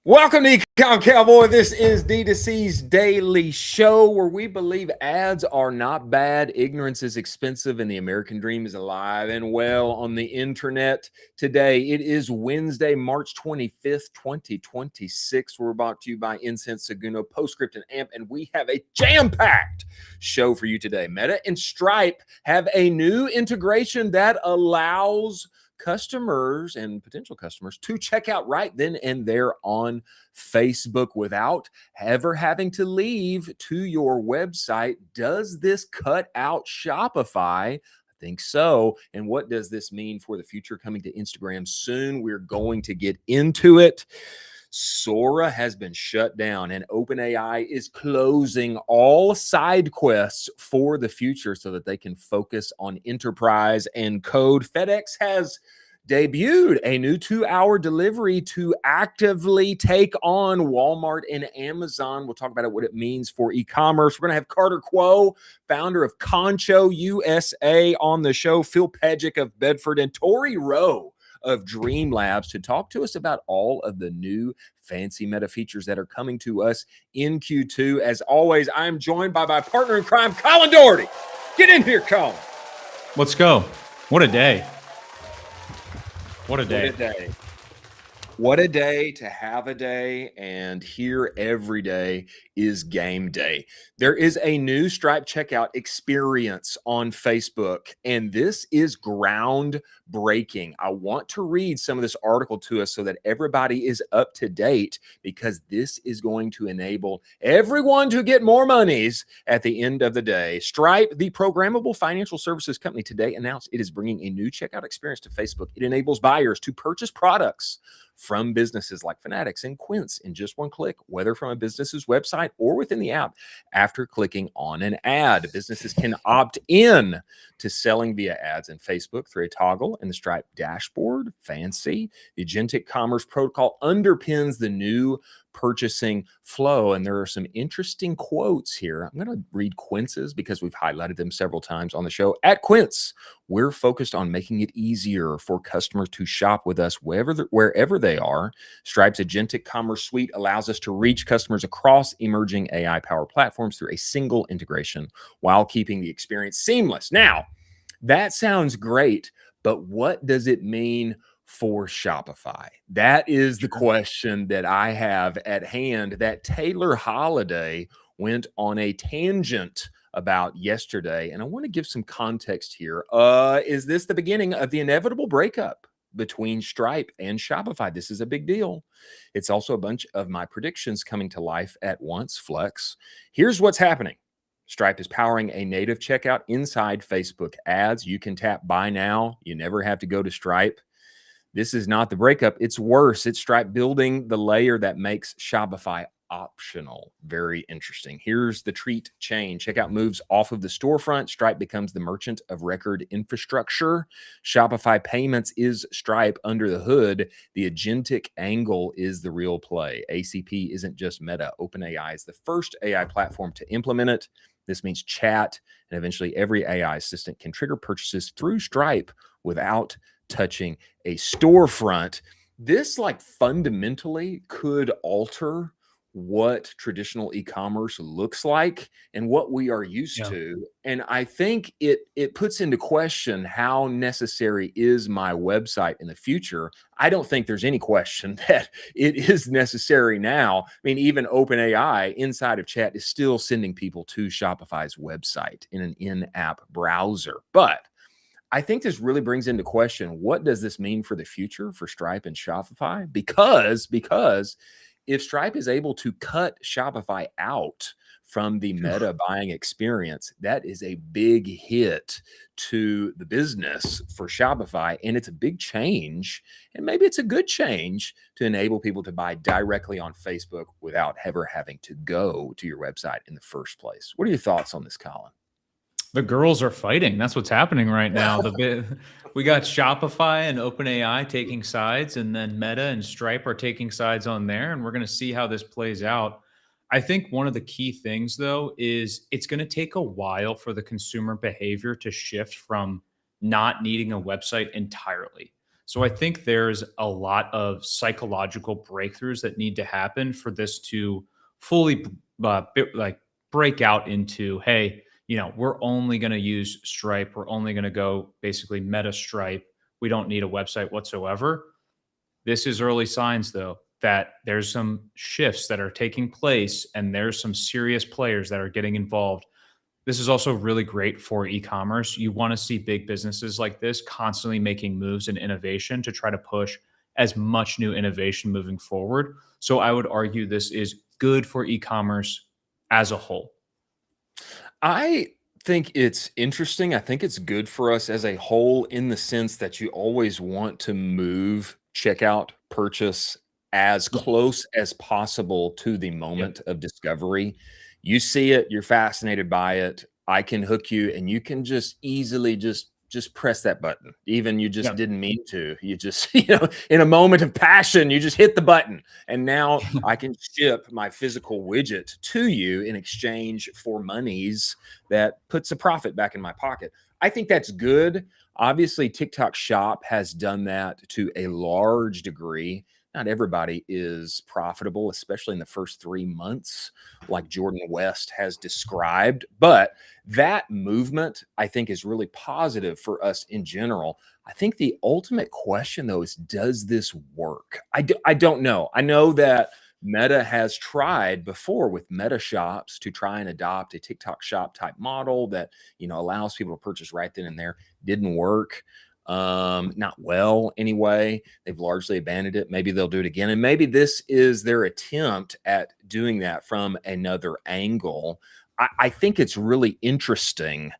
Welcome to Econ Cowboy. This is D2C's daily show where we believe ads are not bad, ignorance is expensive, and the American dream is alive and well on the internet. Today, it is Wednesday, March 25th, 2026. We're brought to you by Incense, Seguno, Postscript, and AMP, and we have a jam-packed show for you today. Meta and Stripe have a new integration that allows customers and potential customers to check out right then and there on Facebook without ever having to leave to your website. Does this cut out Shopify? I think so. And what does this mean for the future coming to Instagram soon? We're going to get into it. Sora has been shut down and OpenAI is closing all side quests for the future so that they can focus on enterprise and code. FedEx has debuted a new 2-hour delivery to actively take on Walmart and Amazon. We'll talk about what it means for e-commerce. We're going to have Carter Quo, founder of Concho USA, on the show, Fil Pejic of Bedford, and Torii Rowe of Dream Labs to talk to us about all of the new fancy meta features that are coming to us in Q2. As always, I'm joined by my partner in crime, Colin Doherty. Get in here, Colin. Let's go. What a day. What a day. What a day. What a day to have a day, and here every day is game day. There is a new Stripe checkout experience on Facebook, and this is groundbreaking. I want to read some of this article to us so that everybody is up to date, because this is going to enable everyone to get more monies at the end of the day. Stripe, the programmable financial services company, today announced it is bringing a new checkout experience to Facebook. It enables buyers to purchase products from businesses like Fanatics and Quince in just one click, whether from a business's website or within the app, after clicking on an ad. Businesses can opt in to selling via ads in Facebook through a toggle in the Stripe dashboard. Fancy. The agentic commerce protocol underpins the new purchasing flow, and there are some interesting quotes here. I'm going to read Quince's because we've highlighted them several times on the show. At Quince, we're focused on making it easier for customers to shop with us wherever they are. Stripe's agentic commerce suite allows us to reach customers across emerging AI-powered platforms through a single integration while keeping the experience seamless. Now, that sounds great, but what does it mean for Shopify? That is the question that I have at hand that Taylor Holiday went on a tangent about yesterday. And I want to give some context here. Is this the beginning of the inevitable breakup between Stripe and Shopify? This is a big deal. It's also a bunch of my predictions coming to life at once. Flex. Here's what's happening. Stripe is powering a native checkout inside Facebook ads. You can tap buy now. You never have to go to Stripe. This is not the breakup. It's worse. It's Stripe building the layer that makes Shopify optional. Very interesting. Here's the treat change. Checkout moves off of the storefront. Stripe becomes the merchant of record infrastructure. Shopify payments is Stripe under the hood. The agentic angle is the real play. ACP isn't just Meta. OpenAI is the first AI platform to implement it. This means chat and eventually every AI assistant can trigger purchases through Stripe without touching a storefront. This fundamentally could alter what traditional e-commerce looks like and what we are used to. And I think it puts into question how necessary is my website in the future. I don't think there's any question that it is necessary now. I mean, even OpenAI inside of chat is still sending people to Shopify's website in an in-app browser. But I think this really brings into question, what does this mean for the future for Stripe and Shopify? Because if Stripe is able to cut Shopify out from the Meta buying experience, that is a big hit to the business for Shopify. And it's a big change. And maybe it's a good change to enable people to buy directly on Facebook without ever having to go to your website in the first place. What are your thoughts on this, Colin? The girls are fighting. That's what's happening right now. We got Shopify and OpenAI taking sides, and then Meta and Stripe are taking sides on there, and we're going to see how this plays out. I think one of the key things, though, is it's going to take a while for the consumer behavior to shift from not needing a website entirely. So I think there's a lot of psychological breakthroughs that need to happen for this to fully like break out into, hey, we're only going to use Stripe. We're only going to go basically meta Stripe. We don't need a website whatsoever. This is early signs, though, that there's some shifts that are taking place and there's some serious players that are getting involved. This is also really great for e-commerce. You want to see big businesses like this constantly making moves and innovation to try to push as much new innovation moving forward. So I would argue this is good for e-commerce as a whole. I think it's interesting. I think it's good for us as a whole in the sense that you always want to move checkout purchase as Yeah. close as possible to the Yep. moment of discovery. You see it, you're fascinated by it. I can hook you and you can just easily just press that button. Even you just Yeah. didn't mean to. You just, in a moment of passion, you just hit the button. And now I can ship my physical widget to you in exchange for monies that puts a profit back in my pocket. I think that's good. Obviously, TikTok Shop has done that to a large degree. Not everybody is profitable, especially in the first 3 months, like Jordan West has described. But that movement, I think, is really positive for us in general. I think the ultimate question, though, is does this work? I don't know. I know that Meta has tried before with Meta shops to try and adopt a TikTok shop type model that allows people to purchase right then and there. Didn't work. Not well anyway. They've largely abandoned it. Maybe they'll do it again. And maybe this is their attempt at doing that from another angle. I think it's really interesting.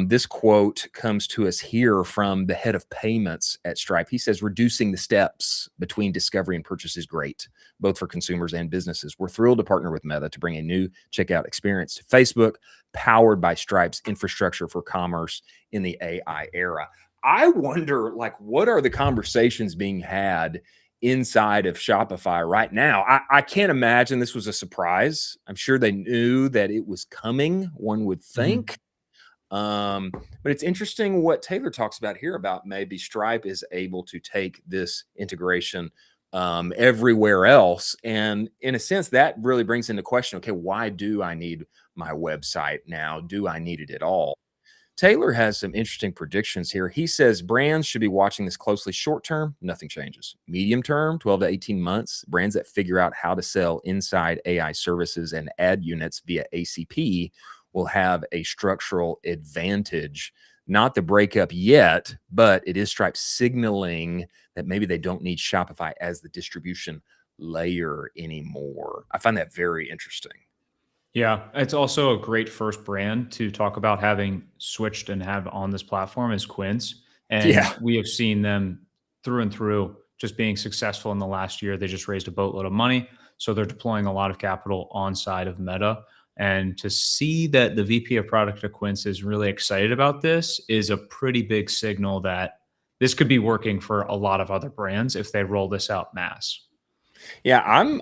This quote comes to us here from the head of payments at Stripe. He says, reducing the steps between discovery and purchase is great, both for consumers and businesses. We're thrilled to partner with Meta to bring a new checkout experience to Facebook, powered by Stripe's infrastructure for commerce in the AI era. I wonder, like, what are the conversations being had inside of Shopify right now? I can't imagine this was a surprise. I'm sure they knew that it was coming, one would Mhm. think. But it's interesting what Taylor talks about here about maybe Stripe is able to take this integration everywhere else. And in a sense, that really brings into question, okay, why do I need my website now? Do I need it at all? Taylor has some interesting predictions here. He says brands should be watching this closely. Short term, nothing changes. Medium term, 12 to 18 months, brands that figure out how to sell inside AI services and ad units via ACP will have a structural advantage. Not the breakup yet, but it is Stripe signaling that maybe they don't need Shopify as the distribution layer anymore. I find that very interesting. Yeah, it's also a great first brand to talk about having switched and have on this platform is Quince. Yeah. And we have seen them through and through just being successful in the last year. They just raised a boatload of money. So they're deploying a lot of capital on side of Meta. And to see that the VP of product at Quince is really excited about this is a pretty big signal that this could be working for a lot of other brands if they roll this out mass. Yeah, I'm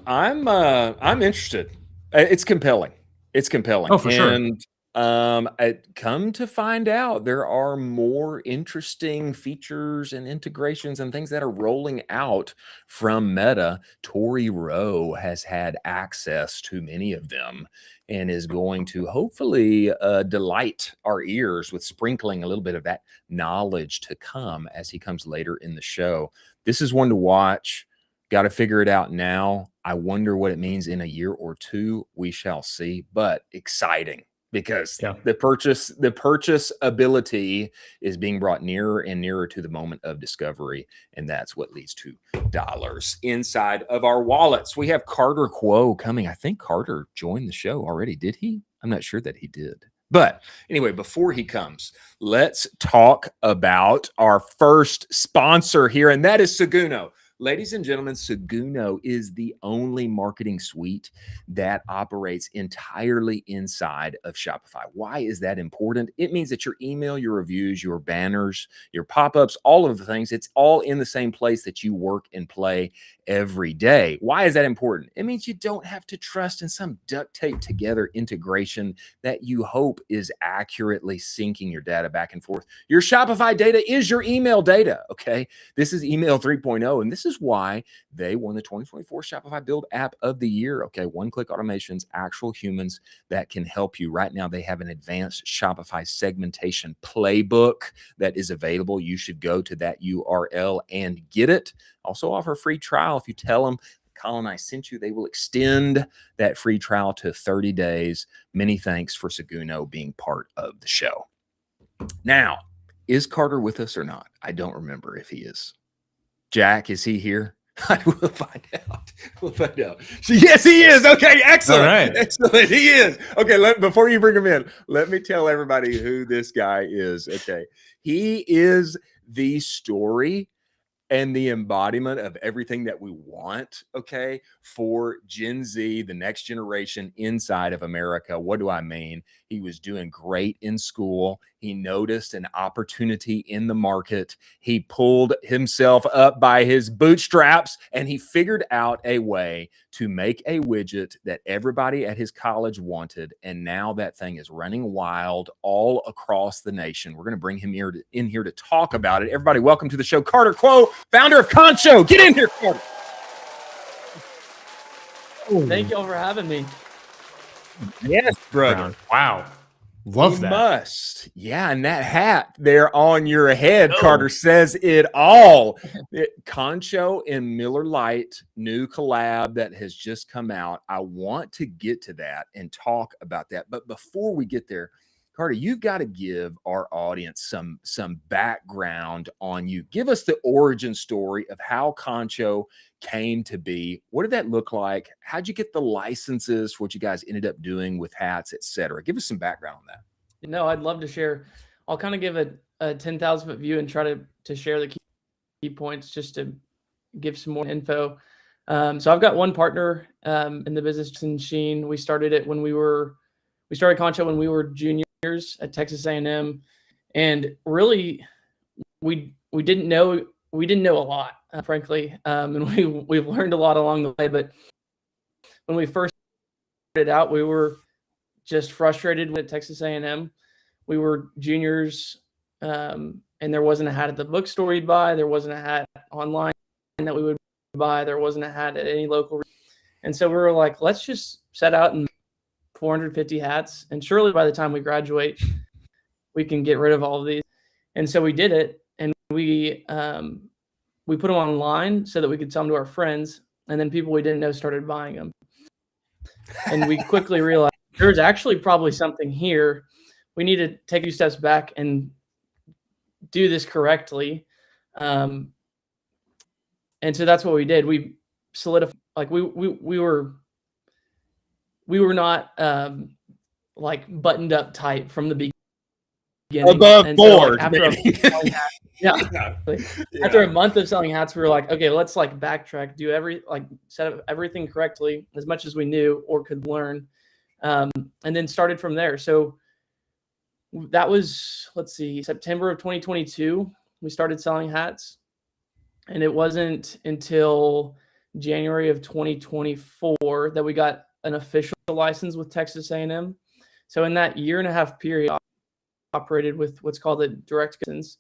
interested. It's compelling. It's Oh, compelling. for sure. And I come to find out there are more interesting features and integrations and things that are rolling out from Meta. Torii Rowe has had access to many of them and is going to hopefully delight our ears with sprinkling a little bit of that knowledge to come as he comes later in the show. This is one to watch. Got to figure it out now. I wonder what it means in a year or two. We shall see, but exciting because Yeah. the purchase ability is being brought nearer and nearer to the moment of discovery, and that's what leads to dollars inside of our wallets. We have Carter Quo coming. I think Carter joined the show already. Did he? I'm not sure that he did. But anyway, before he comes, let's talk about our first sponsor here, and that is Seguno. Ladies and gentlemen, Seguno is the only marketing suite that operates entirely inside of Shopify. Why is that important? It means that your email, your reviews, your banners, your pop-ups, all of the things, it's all in the same place that you work and play every day. Why is that important? It means you don't have to trust in some duct tape together integration that you hope is accurately syncing your data back and forth. Your Shopify data is your email data, okay? This is email 3.0, and this is why they won the 2024 Shopify Build App of the Year, okay? One-click automations, actual humans that can help you. Right now, they have an advanced Shopify segmentation playbook that is available. You should go to that URL and get it. Also offer a free trial. If you tell them Colin, I sent you, they will extend that free trial to 30 days. Many thanks for Seguno being part of the show. Now, is Carter with us or not? I don't remember if he is. Jack, is he here? I will find out. We'll find out. Yes, he is. Okay, excellent. All right. Excellent. He is. Okay, before you bring him in, let me tell everybody who this guy is. Okay. He is the story and the embodiment of everything that we want, okay, for Gen Z, the next generation inside of America. What do I mean? He was doing great in school. He noticed an opportunity in the market. He pulled himself up by his bootstraps, and he figured out a way to make a widget that everybody at his college wanted. And now that thing is running wild all across the nation. We're going to bring him in here to talk about it. Everybody, welcome to the show, Carter Quo, founder of Concho. Get in here, Carter. Thank y'all for having me. Yes, brother. Wow. Love that. Must. Yeah, and that hat there on your head, Carter, says it all. Concho and Miller Lite, new collab that has just come out. I want to get to that and talk about that. But before we get there, Carter, you've got to give our audience some background on you. Give us the origin story of how Concho came to be. What did that look like? How'd you get the licenses? What you guys ended up doing with hats, etc. Give us some background on that. I'd love to share. I'll kind of give a 10,000 foot view and try to share the key points just to give some more info. So I've got one partner in the business, in Sheen. We started Concho when we were juniors at Texas A&M, and really we didn't know a lot, frankly, and we've learned a lot along the way. But when we first started out, we were just frustrated with Texas A&M. We were juniors, and there wasn't a hat at the bookstore we'd buy. There wasn't a hat online that we would buy. There wasn't a hat at any local. And so we were like, let's just set out and 450 hats, and surely by the time we graduate, we can get rid of all of these. And so we did it, and we put them online so that we could sell them to our friends, and then people we didn't know started buying them. And we quickly realized there's actually probably something here. We need to take a few steps back and do this correctly. And so that's what we did. We solidified, like we were not like buttoned up tight from the beginning. Above board. After a month of selling hats, we were like, okay, let's like backtrack, set up everything correctly as much as we knew or could learn. And then started from there. So that was, September of 2022, we started selling hats. And it wasn't until January of 2024 that we got an official license with Texas A&M. So in that year and a half period, operated with what's called a direct license.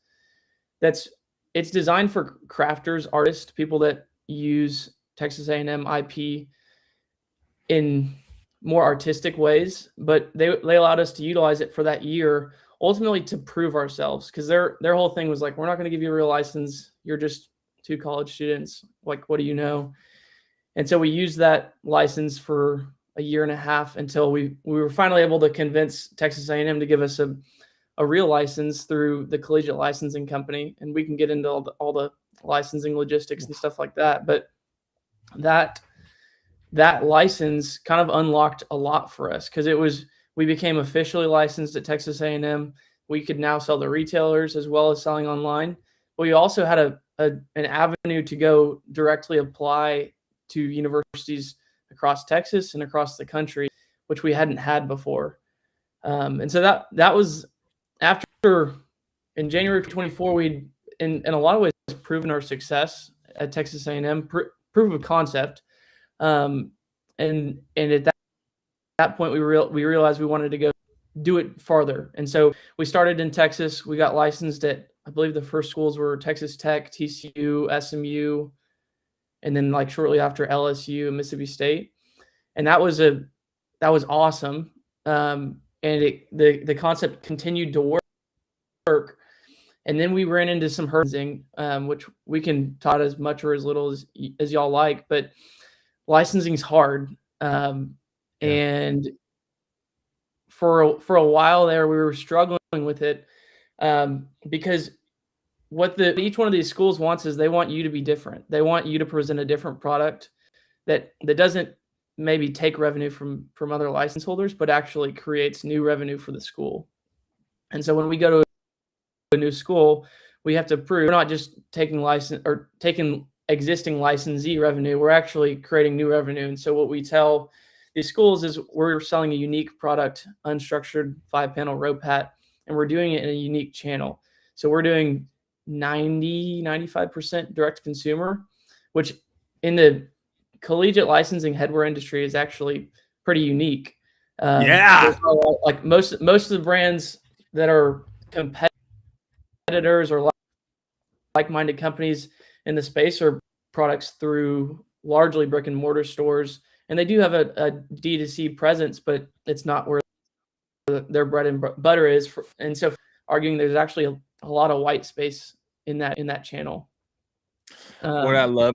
It's designed for crafters, artists, people that use Texas A&M IP in more artistic ways, but they allowed us to utilize it for that year, ultimately to prove ourselves, because their whole thing was like, we're not going to give you a real license. You're just two college students. Like, what do you know? And so we used that license for a year and a half until we were finally able to convince Texas A&M to give us a real license through the collegiate licensing company. And we can get into all the licensing logistics and stuff like that. But that license kind of unlocked a lot for us, because we became officially licensed at Texas A&M. We could now sell to retailers as well as selling online. But we also had an avenue to go directly apply to universities across Texas and across the country, which we hadn't had before. And so that was after, in January of 2024, we'd in a lot of ways proven our success at Texas A&M, proof of concept. And at that point, we realized we wanted to go do it farther. And so we started in Texas. We got licensed at, I believe the first schools were Texas Tech, TCU, SMU, and then like shortly after LSU and Mississippi State. And that was awesome. And the concept continued to work. And then we ran into some hurdles, which we can talk as much or as little as y'all like, but licensing is hard. And for a while there, we were struggling with it because what each one of these schools wants is they want you to be different. They want you to present a different product that doesn't maybe take revenue from other license holders, but actually creates new revenue for the school. And so when we go to a new school, we have to prove we're not just taking existing licensee revenue, we're actually creating new revenue. And so what we tell these schools is we're selling a unique product, unstructured 5-panel row pat, and we're doing it in a unique channel. So we're doing 95% direct to consumer, which in the collegiate licensing headwear industry is actually pretty unique. Like most of the brands that are competitors or like-minded companies in the space are products through largely brick and mortar stores, and they do have a D2C presence, but it's not where their bread and butter is. And so arguing there's actually a lot of white space in that channel. What I love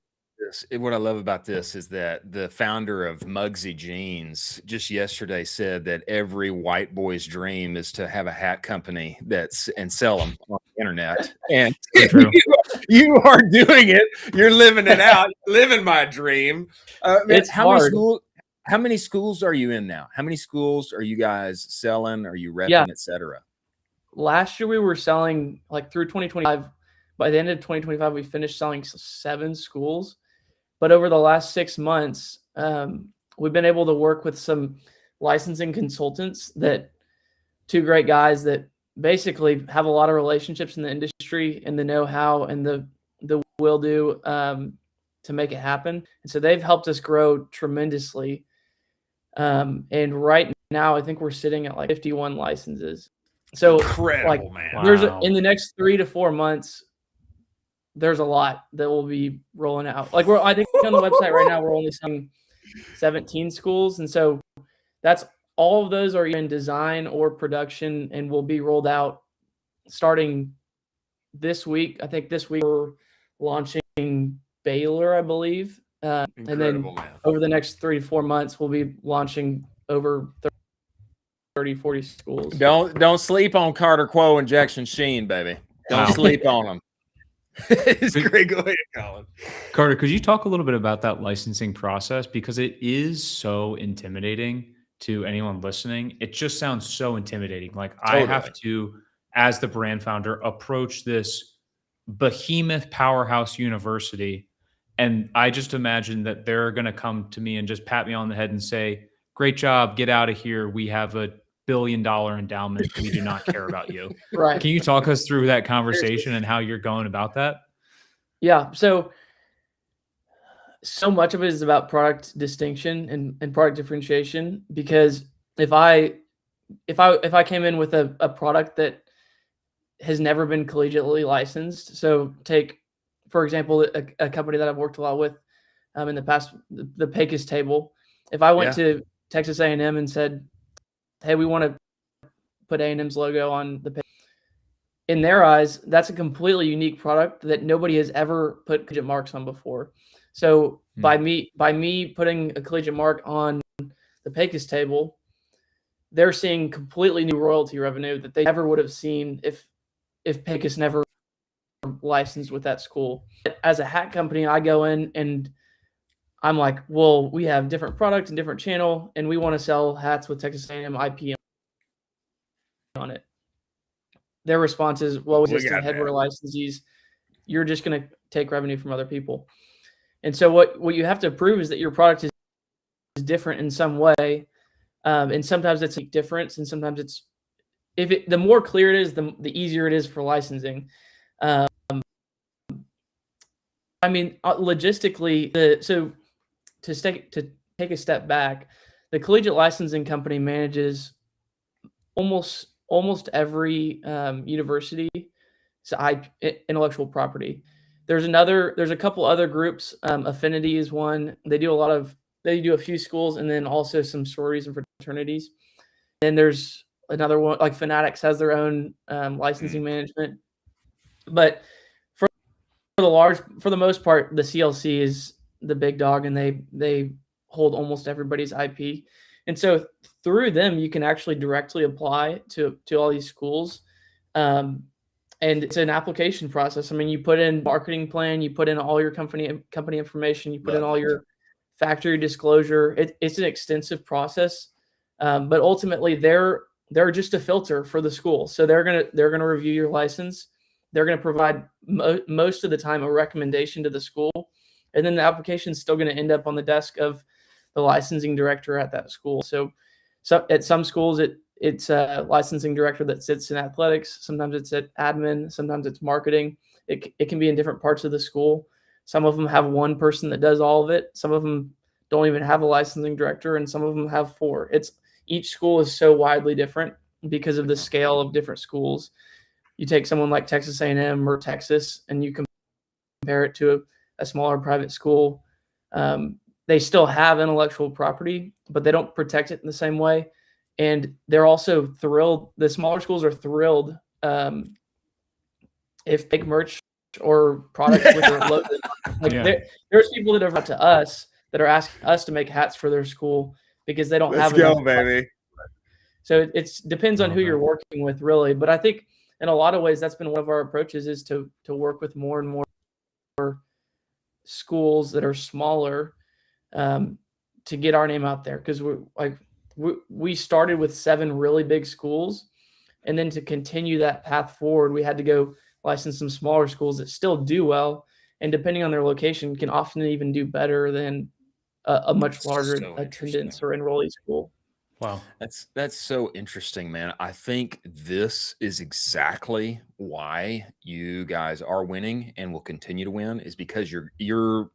about this is that the founder of Muggsy Jeans just yesterday said that every white boy's dream is to have a hat company and sell them on the internet. And you are doing it. You're living it out. You're living my dream. It's hard. How many schools are you in now? How many schools are you guys selling? Are you repping, et cetera? Last year we were selling like through 2025. By the end of 2025, we finished selling 7 schools. But over the last 6 months, we've been able to work with some licensing consultants, 2 great guys that basically have a lot of relationships in the industry and the know-how and the will do to make it happen. And so they've helped us grow tremendously. And right now, I think we're sitting at like 51 licenses. So incredible, man. There's in the next 3 to 4 months, there's a lot that will be rolling out. Like I think on the website right now, we're only selling 17 schools. And so that's all of those are in design or production and will be rolled out starting this week. I think this week we're launching Baylor, I believe. And then over the next 3 to 4 months, we'll be launching over 30, 40 schools. Don't sleep on Carter Quo and Jackson Sheen, baby. Don't sleep on them. It's great. Go ahead, Colin. Carter, could you talk a little bit about that licensing process? Because it is so intimidating to anyone listening. It just sounds so intimidating. Like totally. I have to, as the brand founder, approach this behemoth powerhouse university. And I just imagine that they're going to come to me and just pat me on the head and say, great job, get out of here. We have $1 billion endowment. We do not care about you. Right. Can you talk us through that conversation and how you're going about that? Yeah. So much of it is about product distinction and product differentiation, because if I came in with a product that has never been collegiately licensed, so take, for example, a company that I've worked a lot with in the past, the Pecos table. If I went to Texas A&M and said, hey, we want to put A&M's logo on the page, in their eyes, that's a completely unique product that nobody has ever put collegiate marks on before. So by me putting a collegiate mark on the Pecos table, they're seeing completely new royalty revenue that they never would have seen if Pecos never licensed with that school. As a hat company, I go in and I'm like, well, we have different products and different channel, and we want to sell hats with Texas A&M IP on it. Their response is, well, existing headwear licensees, you're just going to take revenue from other people. And so what you have to prove is that your product is different in some way. And sometimes it's a difference, and sometimes it's, the more clear it is, the easier it is for licensing. I mean, logistically, so to take a step back, the collegiate licensing company manages almost every university intellectual property. There's a couple other groups. Affinity is one. They do a few schools, and then also some sororities and fraternities. And there's another one, like Fanatics has their own licensing management. But for the most part, the CLC is the big dog, and they hold almost everybody's IP. And so through them, you can actually directly apply to all these schools. And it's an application process. I mean, you put in marketing plan, you put in all your company information, you put in all your factory disclosure. It's an extensive process, but ultimately they're just a filter for the school. So they're gonna review your license. They're gonna provide most of the time a recommendation to the school, and then the application is still gonna end up on the desk of the licensing director at that school. So at some schools it's a licensing director that sits in athletics. Sometimes it's at admin. Sometimes it's marketing. It can be in different parts of the school. Some of them have one person that does all of it. Some of them don't even have a licensing director, and some of them have 4. Each school is so widely different because of the scale of different schools. You take someone like Texas A&M or Texas, and you compare it to a smaller private school. They still have intellectual property, but they don't protect it in the same way. And they're also thrilled. The smaller schools are thrilled if big merch or products with their logo. There's people that have come to us that are asking us to make hats for their school because they don't have enough. Baby. So it depends on who you're working with, really. But I think in a lot of ways, that's been one of our approaches, is to work with more and more schools that are smaller to get our name out there. Because we started with 7 really big schools, and then to continue that path forward, we had to go license some smaller schools that still do well, and depending on their location, can often even do better than a much larger attendance or enrollee school. Wow. That's so interesting, man. I think this is exactly why you guys are winning and will continue to win, is because you're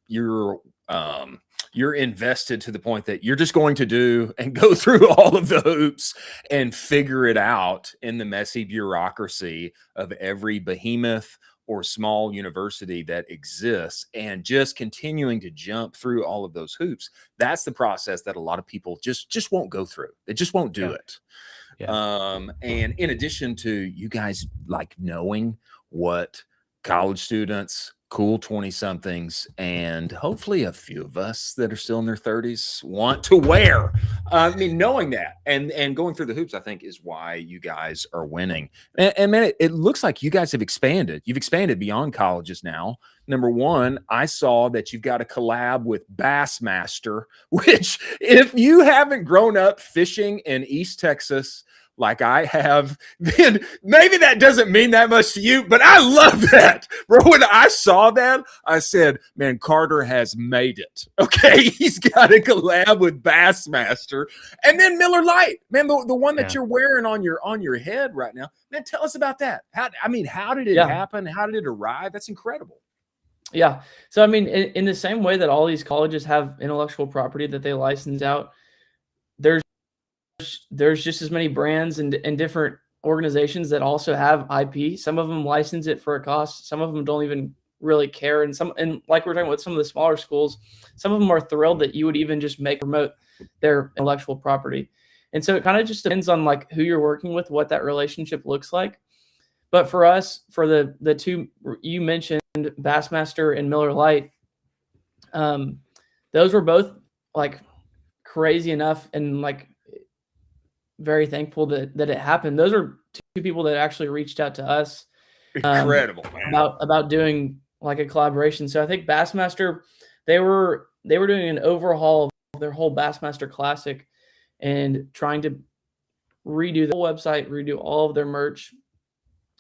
invested to the point that you're just going to do and go through all of the hoops and figure it out in the messy bureaucracy of every behemoth or small university that exists, and just continuing to jump through all of those hoops. That's the process that a lot of people just won't go through. They just won't do it. And in addition to you guys like knowing what college students, cool 20-somethings, and hopefully a few of us that are still in their 30s want to wear. I mean, knowing that and going through the hoops, I think, is why you guys are winning. And man, it looks like you guys have expanded. You've expanded beyond colleges now. Number one, I saw that you've got a collab with Bassmaster, which, if you haven't grown up fishing in East Texas like I have, then maybe that doesn't mean that much to you, but I love that, bro. When I saw that, I said, man, Carter has made it. Okay, he's got a collab with Bassmaster. And then Miller Lite, man, the one that you're wearing on your head right now. Man, tell us about that. How did it happen? How did it arrive? That's incredible. Yeah. So, I mean, in the same way that all these colleges have intellectual property that they license out, there's just as many brands and different organizations that also have IP. Some of them license it for a cost. Some of them don't even really care. And like we're talking about some of the smaller schools, some of them are thrilled that you would even just promote their intellectual property. And so it kind of just depends on like who you're working with, what that relationship looks like. But for us, for the 2 you mentioned, Bassmaster and Miller Lite, those were both like crazy enough and like very thankful that it happened. Those are 2 people that actually reached out to us Incredible, man. about doing like a collaboration. So I think Bassmaster, they were doing an overhaul of their whole Bassmaster Classic and trying to redo the whole website, redo all of their merch.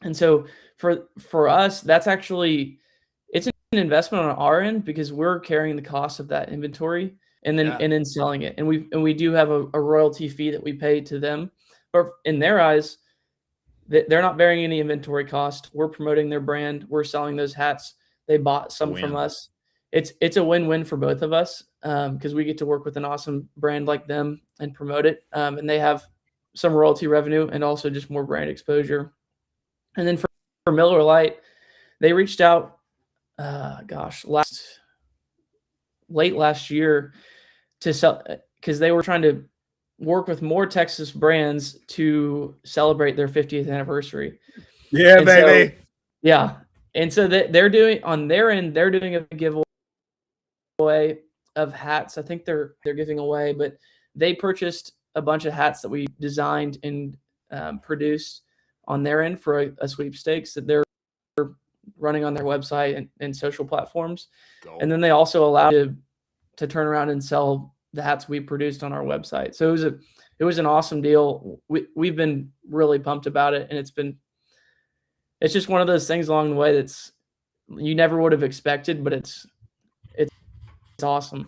And so for us, that's actually, it's an investment on our end because we're carrying the cost of that inventory and then selling it. And we do have a royalty fee that we pay to them. But in their eyes, they're not bearing any inventory cost. We're promoting their brand. We're selling those hats. They bought some from us. it's a win-win for both of us, because we get to work with an awesome brand like them and promote it, and they have some royalty revenue and also just more brand exposure. And then for Miller Lite, they reached out, late last year to sell, because they were trying to work with more Texas brands to celebrate their 50th anniversary. Yeah, baby. Yeah. And so they're doing on their end, they're doing a giveaway of hats. I think they're giving away, but they purchased a bunch of hats that we designed and produced on their end for a sweepstakes that they're running on their website and social platforms. Go. And then they also allowed to turn around and sell the hats we produced on our website. So it was an awesome deal. We've been really pumped about it, and it's just one of those things along the way that's you never would have expected, but it's awesome.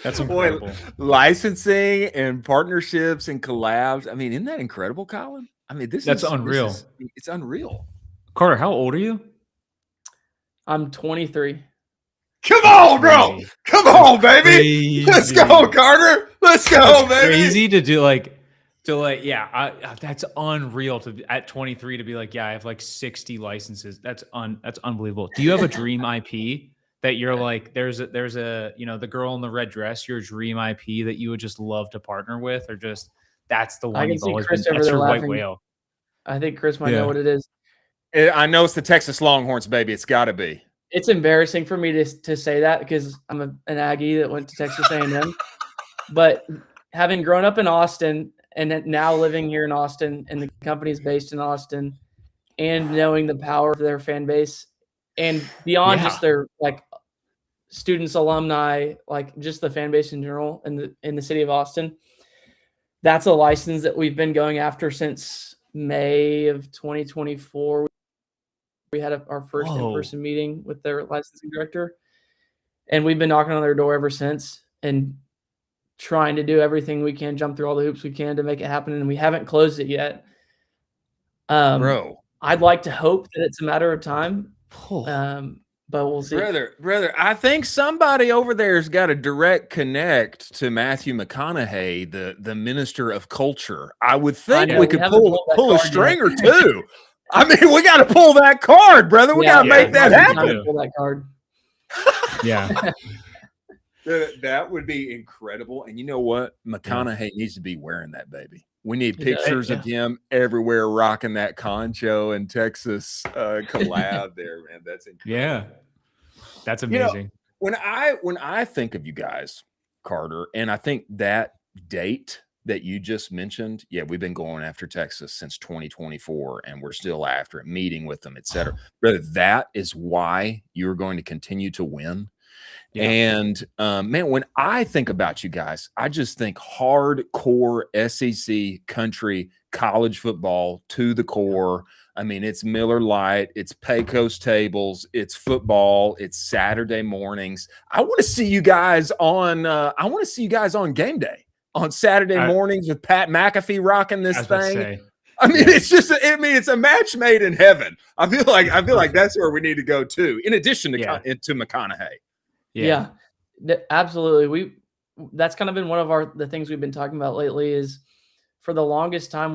That's incredible. Boy, licensing and partnerships and collabs. I mean, isn't that incredible, Colin? I mean, that's unreal. It's unreal. Carter, how old are you? I'm 23. Come on, bro. Come on, baby. Crazy. Let's go, Carter. Let's go, baby. Crazy to do yeah, that's unreal at 23 to be like, yeah, I have like 60 licenses. That's unbelievable. Do you have a dream IP that you're like, there's a, the girl in the red dress, your dream IP that you would just love to partner with, or just that's the one you've always been, that's your white whale? I think Chris might know what it is. I know it's the Texas Longhorns, baby. It's got to be. It's embarrassing for me to say that because I'm an Aggie that went to Texas A&M. But having grown up in Austin and now living here in Austin, and the company's based in Austin, and knowing the power of their fan base, and beyond just their like students, alumni, like just the fan base in general in the city of Austin, that's a license that we've been going after since May of 2024. We had our first in-person meeting with their licensing director, and we've been knocking on their door ever since and trying to do everything we can, jump through all the hoops we can to make it happen. And we haven't closed it yet. Bro, I'd like to hope that it's a matter of time. But we'll see. Brother, I think somebody over there's got a direct connect to Matthew McConaughey, the Minister of Culture. I would think we could pull a string or two. I mean, we got to pull that card, brother. We got to make that happen. Pull that card. Yeah. That would be incredible. And you know what? McConaughey needs to be wearing that, baby. We need pictures of him everywhere rocking that Concho and Texas collab there, man. That's incredible. Yeah. That's amazing. When I think of you guys, Carter, and I think that date that you just mentioned, we've been going after Texas since 2024, and we're still after it, meeting with them, etc. Brother, that is why you're going to continue to win. Yeah. And man, when I think about you guys, I just think hardcore SEC country college football to the core. I mean, it's Miller Lite, it's Pecos tables, it's football, it's Saturday mornings. I want to see you guys on. I want to see you guys on game day on Saturday mornings with Pat McAfee rocking this thing. I mean, it's just. I mean, it's a match made in heaven. I feel like that's where we need to go to. In addition to McConaughey. Yeah, absolutely. That's kind of been one of the things we've been talking about lately is for the longest time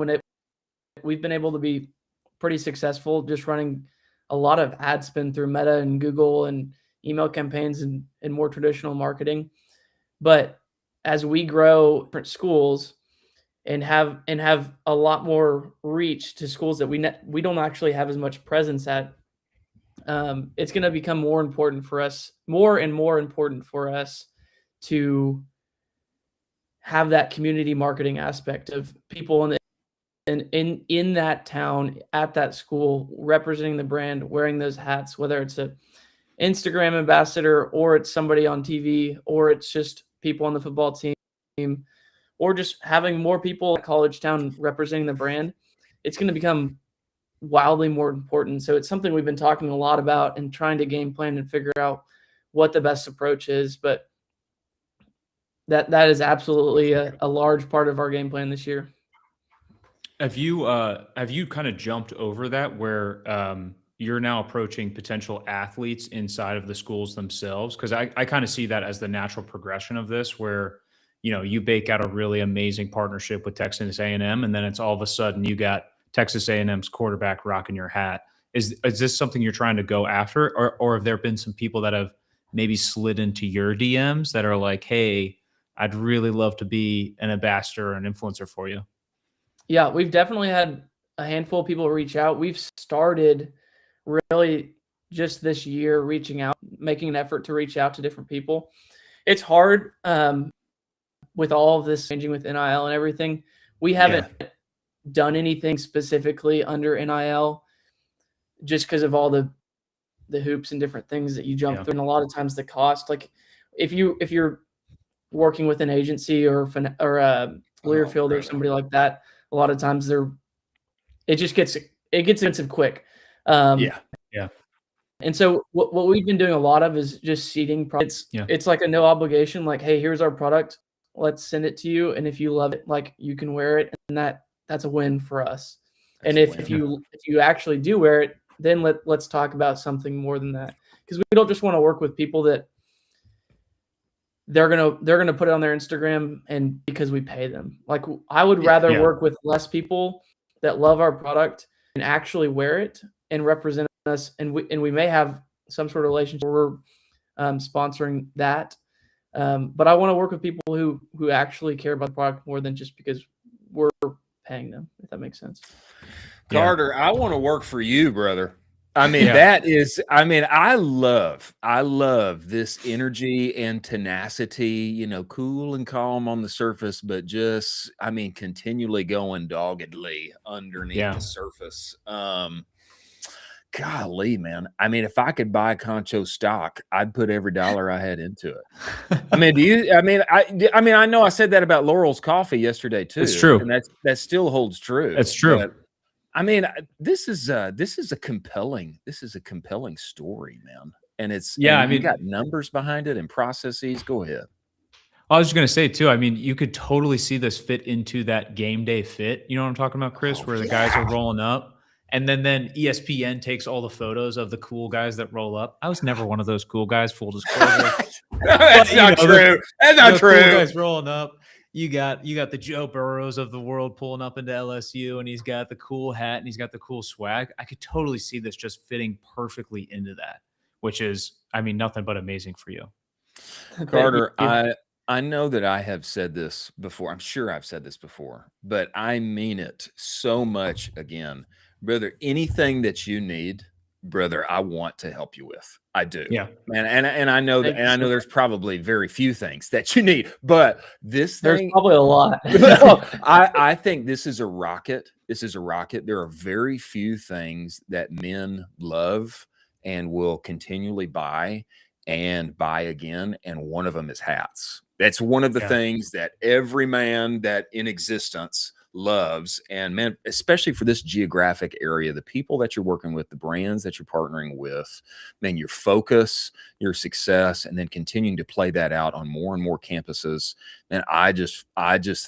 we've been able to be pretty successful just running a lot of ad spend through Meta and Google and email campaigns and more traditional marketing. But as we grow different schools and have a lot more reach to schools that we don't actually have as much presence at, it's going to become more and more important for us to have that community marketing aspect of people in that town, at that school, representing the brand, wearing those hats, whether it's a Instagram ambassador or it's somebody on TV or it's just people on the football team or just having more people at college town representing the brand. It's going to become wildly more important. So it's something we've been talking a lot about and trying to game plan and figure out what the best approach is. But that is absolutely a large part of our game plan this year. Have you kind of jumped over that where you're now approaching potential athletes inside of the schools themselves? Because I kind of see that as the natural progression of this, where you bake out a really amazing partnership with Texas A&M, and then it's all of a sudden you got Texas A&M's quarterback rocking your hat. Is this something you're trying to go after, or have there been some people that have maybe slid into your DMs that are like, hey, I'd really love to be an ambassador or an influencer for you? Yeah, we've definitely had a handful of people reach out. We've started really just this year reaching out, making an effort to reach out to different people. It's hard with all of this changing with NIL and everything. We haven't done anything specifically under NIL just because of all the hoops and different things that you jump through, and a lot of times the cost. Like if you're working with an agency or Learfield or somebody like that, a lot of times it gets expensive quick. And so what we've been doing a lot of is just seeding products. It's like a no obligation, like, hey, here's our product, let's send it to you, and if you love it, like, you can wear it, and that's a win for us. And if you actually do wear it, then let's talk about something more than that, because we don't just want to work with people that they're gonna put it on their Instagram and because we pay them. Like, I would rather work with less people that love our product and actually wear it and represent us, and we may have some sort of relationship where we're sponsoring that. But I want to work with people who actually care about the product more than just because we're paying them, if that makes sense. Carter, I want to work for you, brother. I mean, I love this energy and tenacity, cool and calm on the surface, but just, continually going doggedly underneath the surface. Golly, man. If I could buy Concho stock, I'd put every dollar I had into it. I know I said that about Laurel's coffee yesterday too. It's true. And that still holds true. It's true. But, this is a compelling story, man. And you got numbers behind it and processes. Go ahead. I was just going to say too, you could totally see this fit into that game day fit. You know what I'm talking about, Chris, where the guys are rolling up. And then ESPN takes all the photos of the cool guys that roll up. I was never one of those cool guys, full disclosure. That's not true. That's not true. Cool guys rolling up. You got the Joe Burrows of the world pulling up into LSU, and he's got the cool hat and he's got the cool swag. I could totally see this just fitting perfectly into that, which is, nothing but amazing for you. Carter, I know that I have said this before. I'm sure I've said this before, but I mean it so much again. Brother, anything that you need, brother, I want to help you with. I do. Yeah. And I know that, and I know there's probably very few things that you need, but there's probably a lot. I think this is a rocket. This is a rocket. There are very few things that men love and will continually buy and buy again. And one of them is hats. That's one of the things that every man that in existence loves. And man, especially for this geographic area, the people that you're working with, the brands that you're partnering with, man, your focus, your success, and then continuing to play that out on more and more campuses. And I just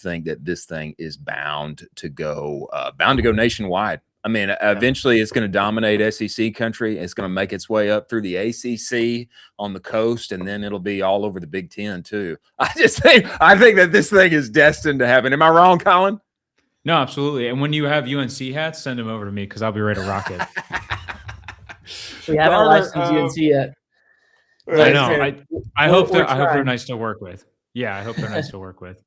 think that this thing is bound to go nationwide. Eventually it's going to dominate SEC country. It's going to make its way up through the ACC on the coast, and then it'll be all over the Big Ten too. I think that this thing is destined to happen. Am I wrong, Colin? No, absolutely. And when you have UNC hats, send them over to me because I'll be ready to rock it. We haven't licensed UNC yet. I know. I hope they're nice to work with. Yeah, I hope they're nice to work with.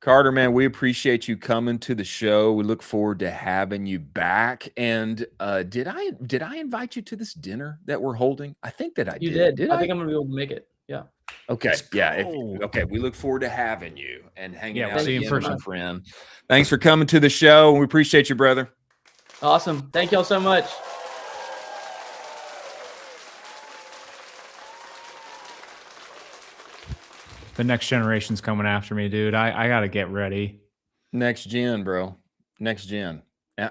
Carter, man, we appreciate you coming to the show. We look forward to having you back. And did I invite you to this dinner that we're holding? I think that I did. You did. I think I'm gonna be able to make it. Yeah. Okay. Yeah. Okay. We look forward to having you and hanging out see you in person, my friend. Thanks for coming to the show. We appreciate you, brother. Awesome. Thank y'all so much. The next generation's coming after me, dude. I got to get ready. Next gen, bro. Next gen.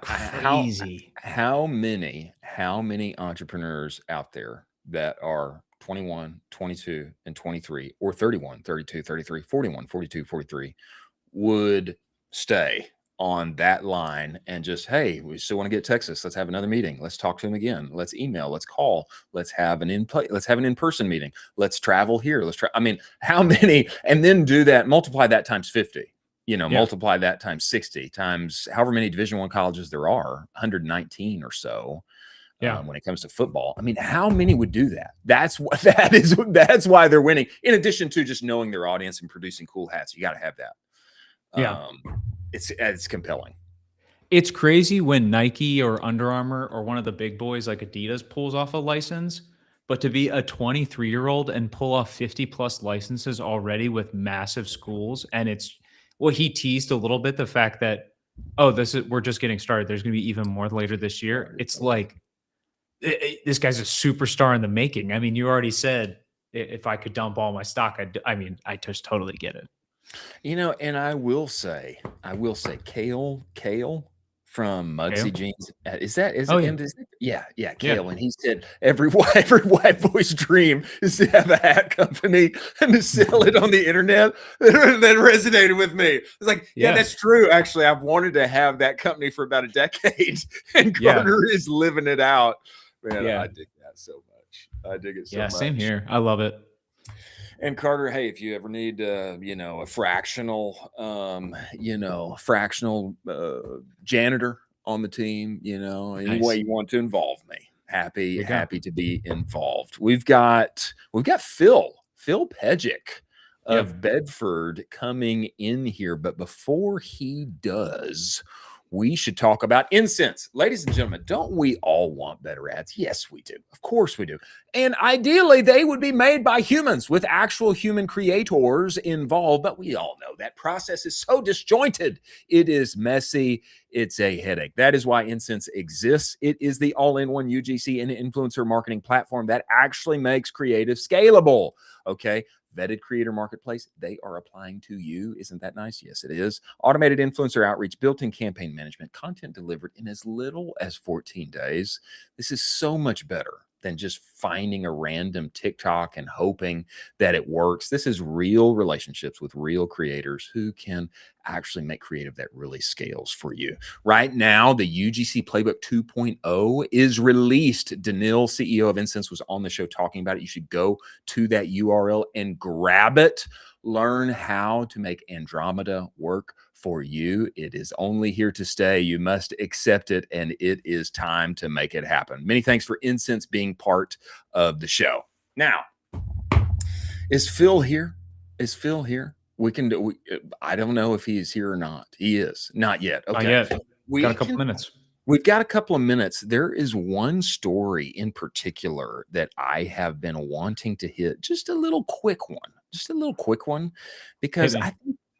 Crazy. How many entrepreneurs out there that are 21, 22, and 23, or 31, 32, 33, 41, 42, 43 would stay on that line and just, hey, we still want to get Texas. Let's have another meeting. Let's talk to him again. Let's email. Let's call. Let's have an in-person meeting. Let's travel here. I mean, how many? And then do that. Multiply that times 50. Multiply that times 60 times however many Division I colleges there are, 119 or so. When it comes to football, I mean, how many would do that? That's why they're winning. In addition to just knowing their audience and producing cool hats, you got to have that. It's compelling. It's crazy when Nike or Under Armour or one of the big boys like Adidas pulls off a license, but to be a 23-year-old and pull off 50 plus licenses already with massive schools, and he teased a little bit the fact that we're just getting started. There's going to be even more later this year. It's like this guy's a superstar in the making. I mean, you already said if I could dump all my stock, I just totally get it. And I will say, Kale from Muggsy Jeans. Yeah, Kale. And he said every white boy's dream is to have a hat company and to sell it on the internet. That resonated with me. It's like, yeah, that's true. Actually, I've wanted to have that company for about a decade, and Carter is living it out. Man, I dig that so much. I dig it so much. Yeah, same here. I love it. And Carter, hey, if you ever need, a fractional janitor on the team, any way you want to involve me, happy to be involved. We've got Fil Pejic of Bedford coming in here, but before he does, we should talk about incense. Ladies and gentlemen, don't we all want better ads? Yes, we do. Of course we do. And ideally, they would be made by humans with actual human creators involved. But we all know that process is so disjointed. It is messy. It's a headache. That is why Incense exists. It is the all-in-one UGC and influencer marketing platform that actually makes creative scalable. Okay. Vetted creator marketplace, they are applying to you. Isn't that nice? Yes, it is. Automated influencer outreach, built-in campaign management, content delivered in as little as 14 days. This is so much better than just finding a random TikTok and hoping that it works. This is real relationships with real creators who can actually make creative that really scales for you. Right now, the UGC Playbook 2.0 is released. Danil, CEO of Incense, was on the show talking about it. You should go to that URL and grab it. Learn how to make Andromeda work for you. It is only here to stay. You must accept it, and it is time to make it happen. Many thanks for Incense being part of the show. Now, is Fil here? I don't know if he is here or not. He is. Not yet. Okay. Not yet. We got a couple minutes. We've got a couple of minutes. There is one story in particular that I have been wanting to hit. Just a little quick one, because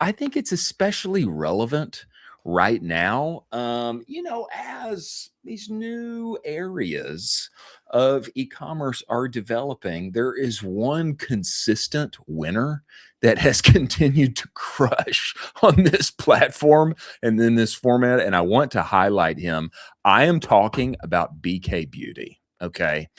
I think it's especially relevant right now. As these new areas of e-commerce are developing, there is one consistent winner that has continued to crush on this platform and in this format, and I want to highlight him. I am talking about BK Beauty. Okay,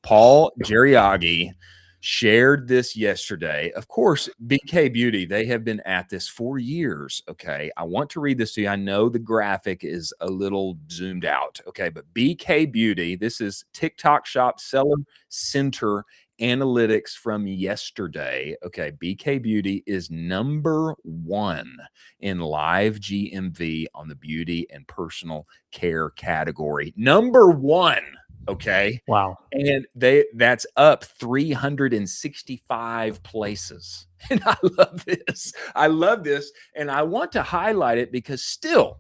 Paul Geriaghi shared this yesterday. Of course, BK Beauty, they have been at this for years. Okay, I want to read this to you. I know the graphic is a little zoomed out. Okay, but BK Beauty, this is TikTok Shop Seller Center analytics from yesterday. Okay, BK Beauty is #1 in live GMV on the beauty and personal care category. #1. Okay. Wow. And that's up 365 places. And I love this. And I want to highlight it because still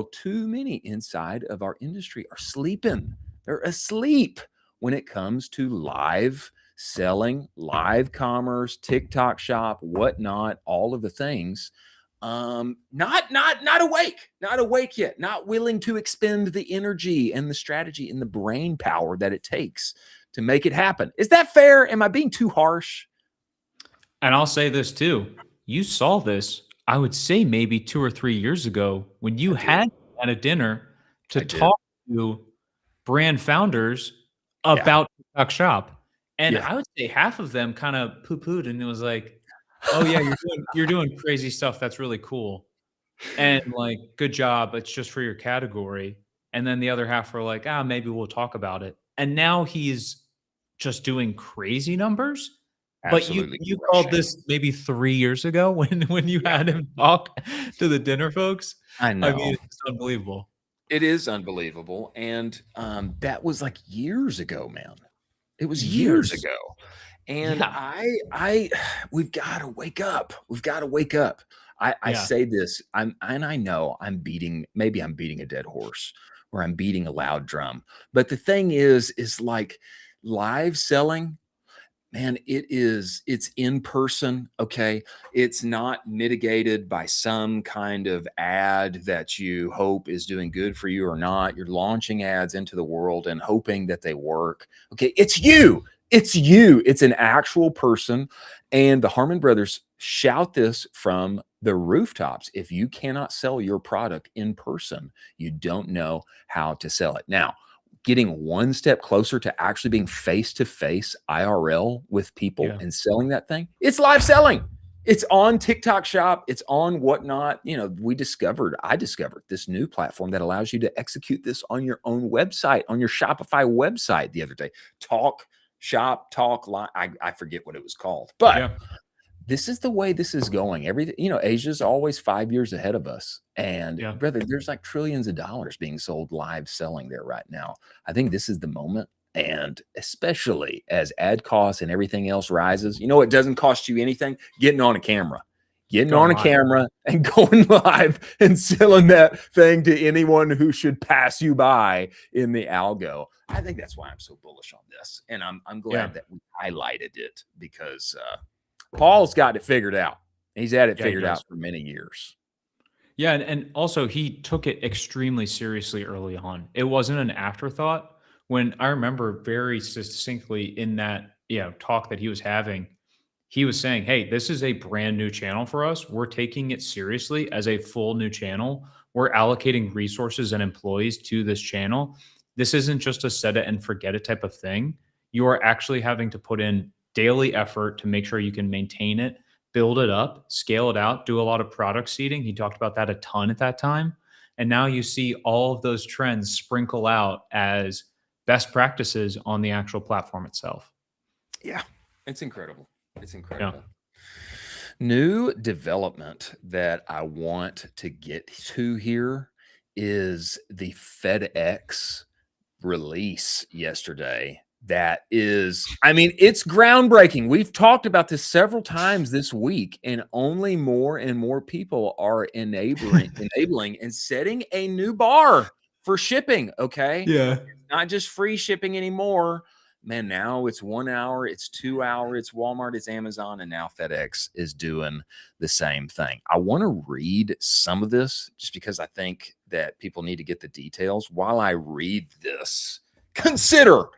too many inside of our industry are sleeping. They're asleep when it comes to live selling, live commerce, TikTok shop, whatnot, all of the things. Not awake yet, not willing to expend the energy and the strategy and the brain power that it takes to make it happen. Is that fair? Am I being too harsh? And I'll say this too. You saw this, I would say maybe 2 or 3 years ago when you had at a dinner to talk to brand founders about TikTok Shop. And I would say half of them kind of poo-pooed and it was like, oh yeah, you're doing crazy stuff. That's really cool. And like, good job. It's just for your category. And then the other half were like, maybe we'll talk about it. And now he's just doing crazy numbers. But you Absolutely you called crushing. this maybe 3 years ago when you Yeah, had him talk to the dinner folks. I I mean, know. it's unbelievable. It is unbelievable, and, that was, like, years ago, man. It was years Years. ago, and Yeah. I we've gotta wake up. We've gotta wake up. I Yeah. say this, I know maybe I'm beating a dead horse, or I'm beating a loud drum, but the thing is, like, live selling, man, it's in person, okay? It's not mitigated by some kind of ad that you hope is doing good for you or not. You're launching ads into the world and hoping that they work. Okay, it's you. It's you. It's an actual person. And the Harmon brothers shout this from the rooftops. If you cannot sell your product in person, you don't know how to sell it. Now, getting one step closer to actually being face to face IRL with people Yeah. and selling that thing, it's live selling. It's on TikTok Shop. It's on whatnot. You know, I discovered this new platform that allows you to execute this on your own website, on your Shopify website the other day. Talk Shop, Talk Live. I forget what it was called, but Yeah. this is the way this is going. Everything, Asia's always 5 years ahead of us. And Yeah. brother, there's like trillions of dollars being sold live selling there right now. I think this is the moment. And especially as ad costs and everything else rises, it doesn't cost you anything getting on a camera. Getting Going on a live. camera and going live and selling that thing to anyone who should pass you by in the algo. I think that's why I'm so bullish on this. And I'm glad that we highlighted it because Paul's got it figured out. He's had it Yeah, he figured does. out for many years. Yeah, and also he took it extremely seriously early on. It wasn't an afterthought. When I remember very succinctly in that talk that he was having, he was saying, "Hey, this is a brand new channel for us. We're taking it seriously as a full new channel. We're allocating resources and employees to this channel. This isn't just a set it and forget it type of thing. You are actually having to put in daily effort to make sure you can maintain it, build it up, scale it out, do a lot of product seeding." He talked about that a ton at that time. And now you see all of those trends sprinkle out as best practices on the actual platform itself. Yeah, it's incredible. It's Yeah. incredible. New development that I want to get to here is the FedEx release yesterday. That is, it's groundbreaking. We've talked about this several times this week, and only more and more people are enabling and setting a new bar for shipping. Okay. Yeah. Not just free shipping anymore. Man, now it's 1 hour, it's 2 hour, it's Walmart, it's Amazon, and now FedEx is doing the same thing. I want to read some of this just because I think that people need to get the details. While I read this, consider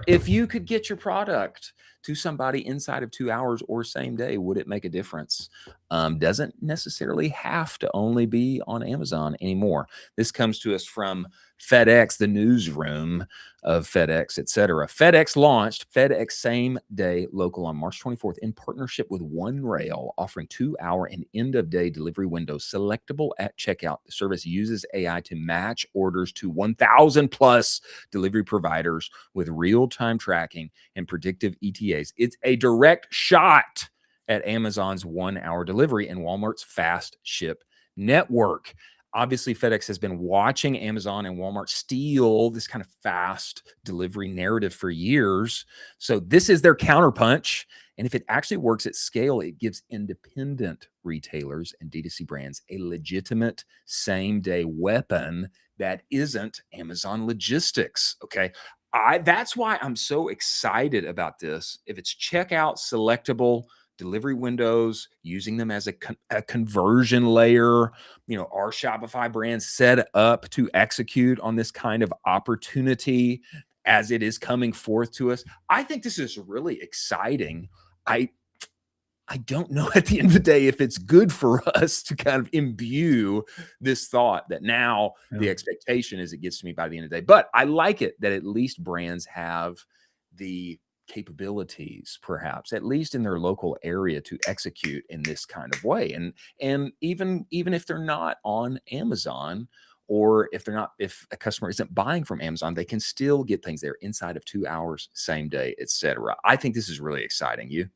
if you could get your product to somebody inside of 2 hours or same day, would it make a difference? Doesn't necessarily have to only be on Amazon anymore. This comes to us from FedEx, the newsroom of FedEx, etc. FedEx launched FedEx Same Day Local on March 24th in partnership with One Rail, offering 2-hour and end-of-day delivery windows selectable at checkout. The service uses AI to match orders to 1,000 plus delivery providers with real-time tracking and predictive ETAs. It's a direct shot at Amazon's 1-hour delivery and Walmart's fast ship network. Obviously, FedEx has been watching Amazon and Walmart steal this kind of fast delivery narrative for years. So this is their counterpunch. And if it actually works at scale, it gives independent retailers and D2C brands a legitimate same-day weapon that isn't Amazon logistics. Okay. That's why I'm so excited about this. If it's checkout selectable delivery windows, using them as a conversion layer, our Shopify brand set up to execute on this kind of opportunity as it is coming forth to us. I think this is really exciting. I don't know at the end of the day if it's good for us to kind of imbue this thought that now the expectation is it gets to me by the end of the day. But I like it that at least brands have the capabilities, perhaps, at least in their local area, to execute in this kind of way. And even if they're not on Amazon, or if a customer isn't buying from Amazon, they can still get things there inside of 2 hours, same day, etc. I think this is really exciting. You?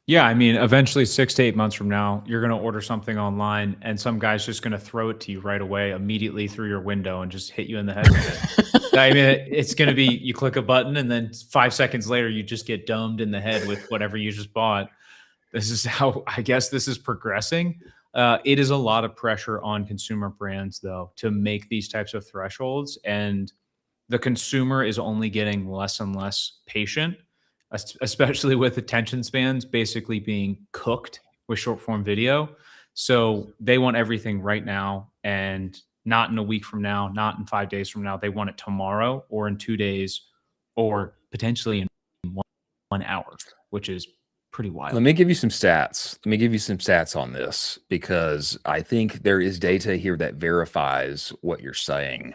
Yeah, I mean, eventually 6 to 8 months from now, you're going to order something online and some guy's just going to throw it to you right away, immediately through your window and just hit you in the head with it. I mean, it's going to be, you click a button and then 5 seconds later, you just get domed in the head with whatever you just bought. This is how, I guess this is progressing. It is a lot of pressure on consumer brands, though, to make these types of thresholds. And the consumer is only getting less and less patient, especially with attention spans basically being cooked with short form video. So they want everything right now, and not in a week from now, not in 5 days from now. They want it tomorrow or in 2 days or potentially in 1 hour, which is pretty wild. Let me give you some stats. Let me give you some stats on this, because I think there is data here that verifies what you're saying.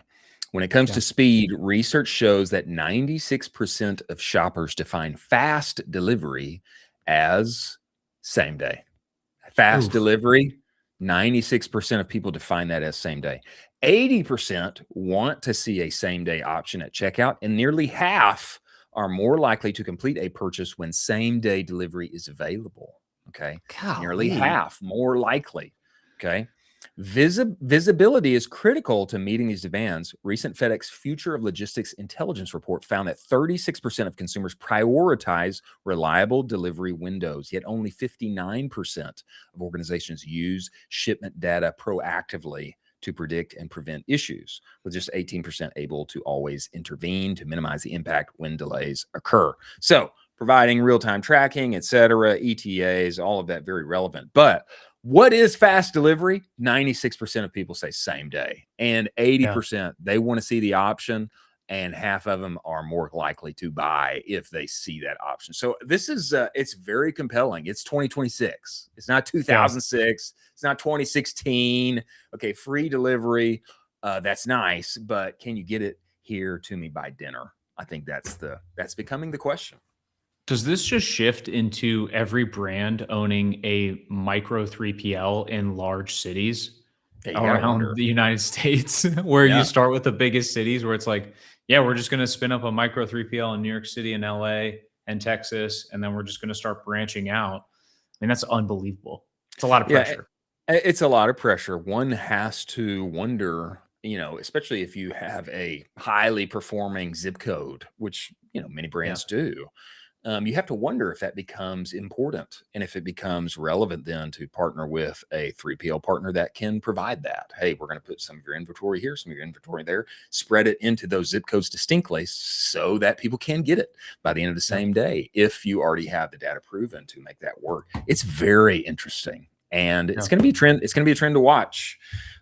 When it comes to speed, research shows that 96% of shoppers define fast delivery as same day. Fast delivery, 96% of people define that as same day. 80% want to see a same day option at checkout, and nearly half are more likely to complete a purchase when same day delivery is available. Okay. Golly. Nearly half more likely. Okay. Visibility is critical to meeting these demands. Recent FedEx Future of Logistics Intelligence report found that 36% of consumers prioritize reliable delivery windows, yet only 59% of organizations use shipment data proactively to predict and prevent issues, with just 18% able to always intervene to minimize the impact when delays occur. So providing real-time tracking, et cetera, ETAs, all of that very relevant. But what is fast delivery? 96% of people say same day, and 80% they want to see the option, and half of them are more likely to buy if they see that option. So this is it's very compelling. It's 2026. It's not 2006. It's not 2016. Okay, free delivery. That's nice, but can you get it here to me by dinner? I think that's becoming the question. Does this just shift into every brand owning a micro 3PL in large cities around the United States, where you start with the biggest cities, where it's like, yeah, we're just going to spin up a micro 3PL in New York City and LA and Texas, and then we're just going to start branching out? I mean, that's unbelievable. It's a lot of pressure. It's a lot of pressure. One has to wonder, especially if you have a highly performing zip code, which, many brands do. You have to wonder if that becomes important, and if it becomes relevant then to partner with a 3PL partner that can provide that. Hey, we're going to put some of your inventory here, some of your inventory there, spread it into those zip codes distinctly so that people can get it by the end of the same day, if you already have the data proven to make that work. It's very interesting, and it's going to be a trend. It's going to be a trend to watch.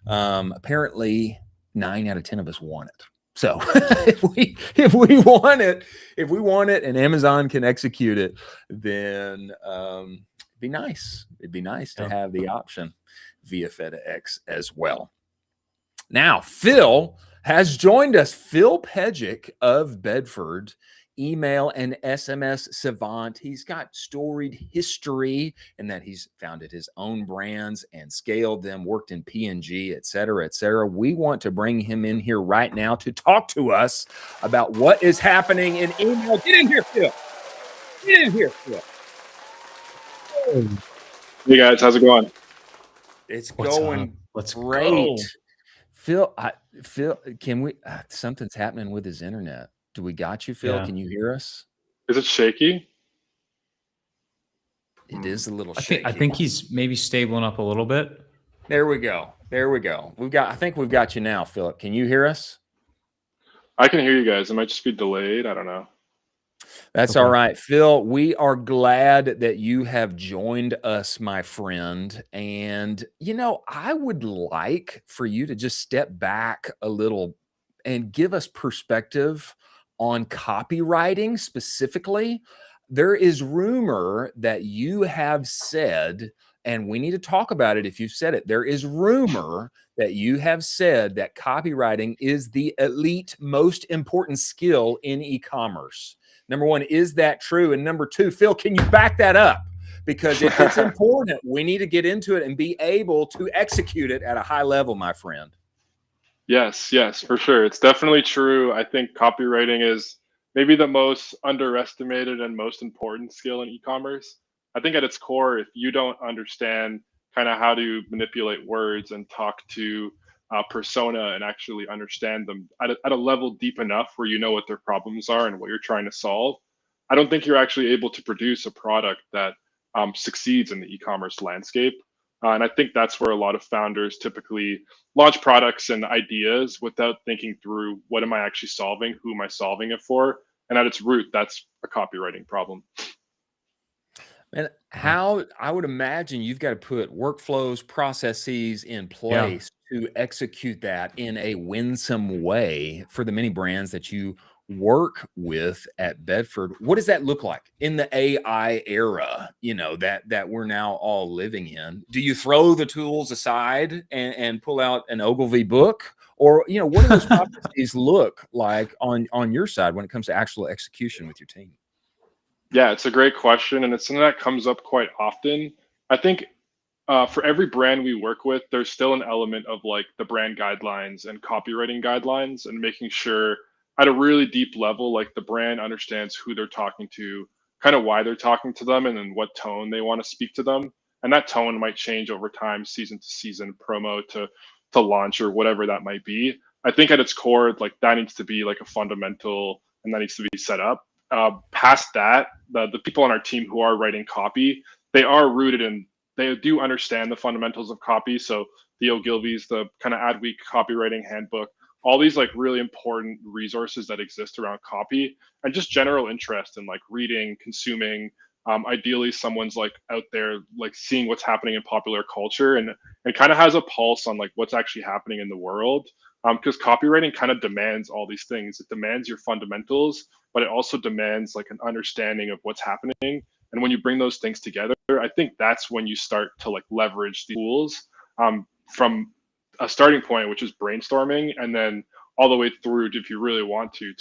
Apparently 9 out of 10 of us want it. So if we want it and Amazon can execute it, then it'd be nice. It'd be nice to have the option via FedEx as well. Now, Phil has joined us. Fil Pejic of Bedford, email and SMS savant. He's got storied history in that he's founded his own brands and scaled them, worked in P&G, et cetera, et cetera. We want to bring him in here right now to talk to us about what is happening in email. Get in here, Phil. Get in here, Phil. Hey guys, how's it going? It's going great. Go. Phil, can we? Something's happening with his internet. Do we got you, Phil? Can you hear us? Is it shaky? It is a little shaky. I think he's maybe stabling up a little bit. There we go. There we go. I think we've got you now, Philip. Can you hear us? I can hear you guys. It might just be delayed. I don't know. That's all right, Phil. We are glad that you have joined us, my friend. And, I would like for you to just step back a little and give us perspective on copywriting specifically. There is rumor that you have said, and we need to talk about it if you said it. There is rumor that you have said that copywriting is the elite, most important skill in e-commerce. Number one, is that true? And number two, Phil, can you back that up? Because if it's important, we need to get into it and be able to execute it at a high level, my friend. Yes, yes, for sure. It's definitely true. I think copywriting is maybe the most underestimated and most important skill in e-commerce. I think at its core, if you don't understand kind of how to manipulate words and talk to persona and actually understand them at a level deep enough where you know what their problems are and what you're trying to solve, I don't think you're actually able to produce a product that succeeds in the e-commerce landscape. And I think that's where a lot of founders typically launch products and ideas without thinking through what am I actually solving, who am I solving it for, and at its root, that's a copywriting problem. And how I would imagine you've got to put workflows, processes in place to execute that in a winsome way for the many brands that you work with at Bedford. What does that look like in the AI era, that we're now all living in? Do you throw the tools aside and pull out an Ogilvy book? Or, what do those processes look like on your side when it comes to actual execution with your team? Yeah, it's a great question, and it's something that comes up quite often. I think for every brand we work with, there's still an element of like the brand guidelines and copywriting guidelines, and making sure at a really deep level, like the brand understands who they're talking to, kind of why they're talking to them, and then what tone they want to speak to them. And that tone might change over time, season to season, promo to launch, or whatever that might be. I think at its core, like that needs to be like a fundamental, and that needs to be set up. Past that, the people on our team who are writing copy, they are rooted in, they do understand the fundamentals of copy. So the Ogilvy's, the kind of Adweek copywriting handbook, all these like really important resources that exist around copy, and just general interest in like reading, consuming. Ideally, someone's like out there, like seeing what's happening in popular culture, and kind of has a pulse on like what's actually happening in the world. Because copywriting kind of demands all these things. It demands your fundamentals, but it also demands like an understanding of what's happening. And when you bring those things together, I think that's when you start to like leverage the tools from a starting point, which is brainstorming, and then all the way through, if you really want to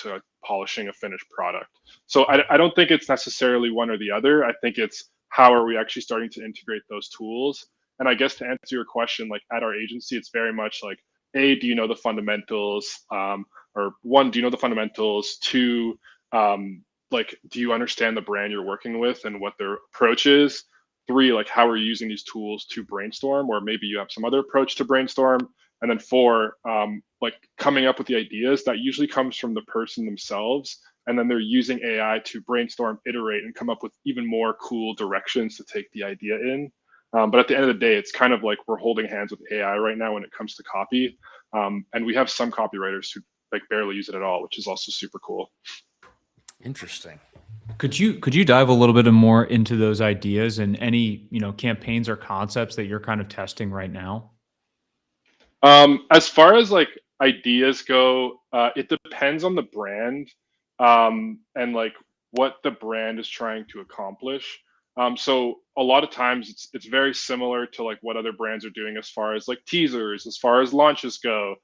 polishing a finished product. So I don't think it's necessarily one or the other. I think it's how are we actually starting to integrate those tools? And I guess to answer your question, like at our agency, it's very much like, A, do you know the fundamentals? Or one, do you know the fundamentals? Two, like, do you understand the brand you're working with and what their approach is? Three, like, how are you using these tools to brainstorm? Or maybe you have some other approach to brainstorm. And then four, like coming up with the ideas that usually comes from the person themselves. And then they're using AI to brainstorm, iterate, and come up with even more cool directions to take the idea in. But at the end of the day, it's kind of like we're holding hands with AI right now when it comes to copy. And we have some copywriters who like barely use it at all, which is also super cool. Interesting. Could you dive a little bit more into those ideas and any, campaigns or concepts that you're kind of testing right now? As far as like ideas go, it depends on the brand and like what the brand is trying to accomplish. So a lot of times it's very similar to like what other brands are doing as far as like teasers, as far as launches go,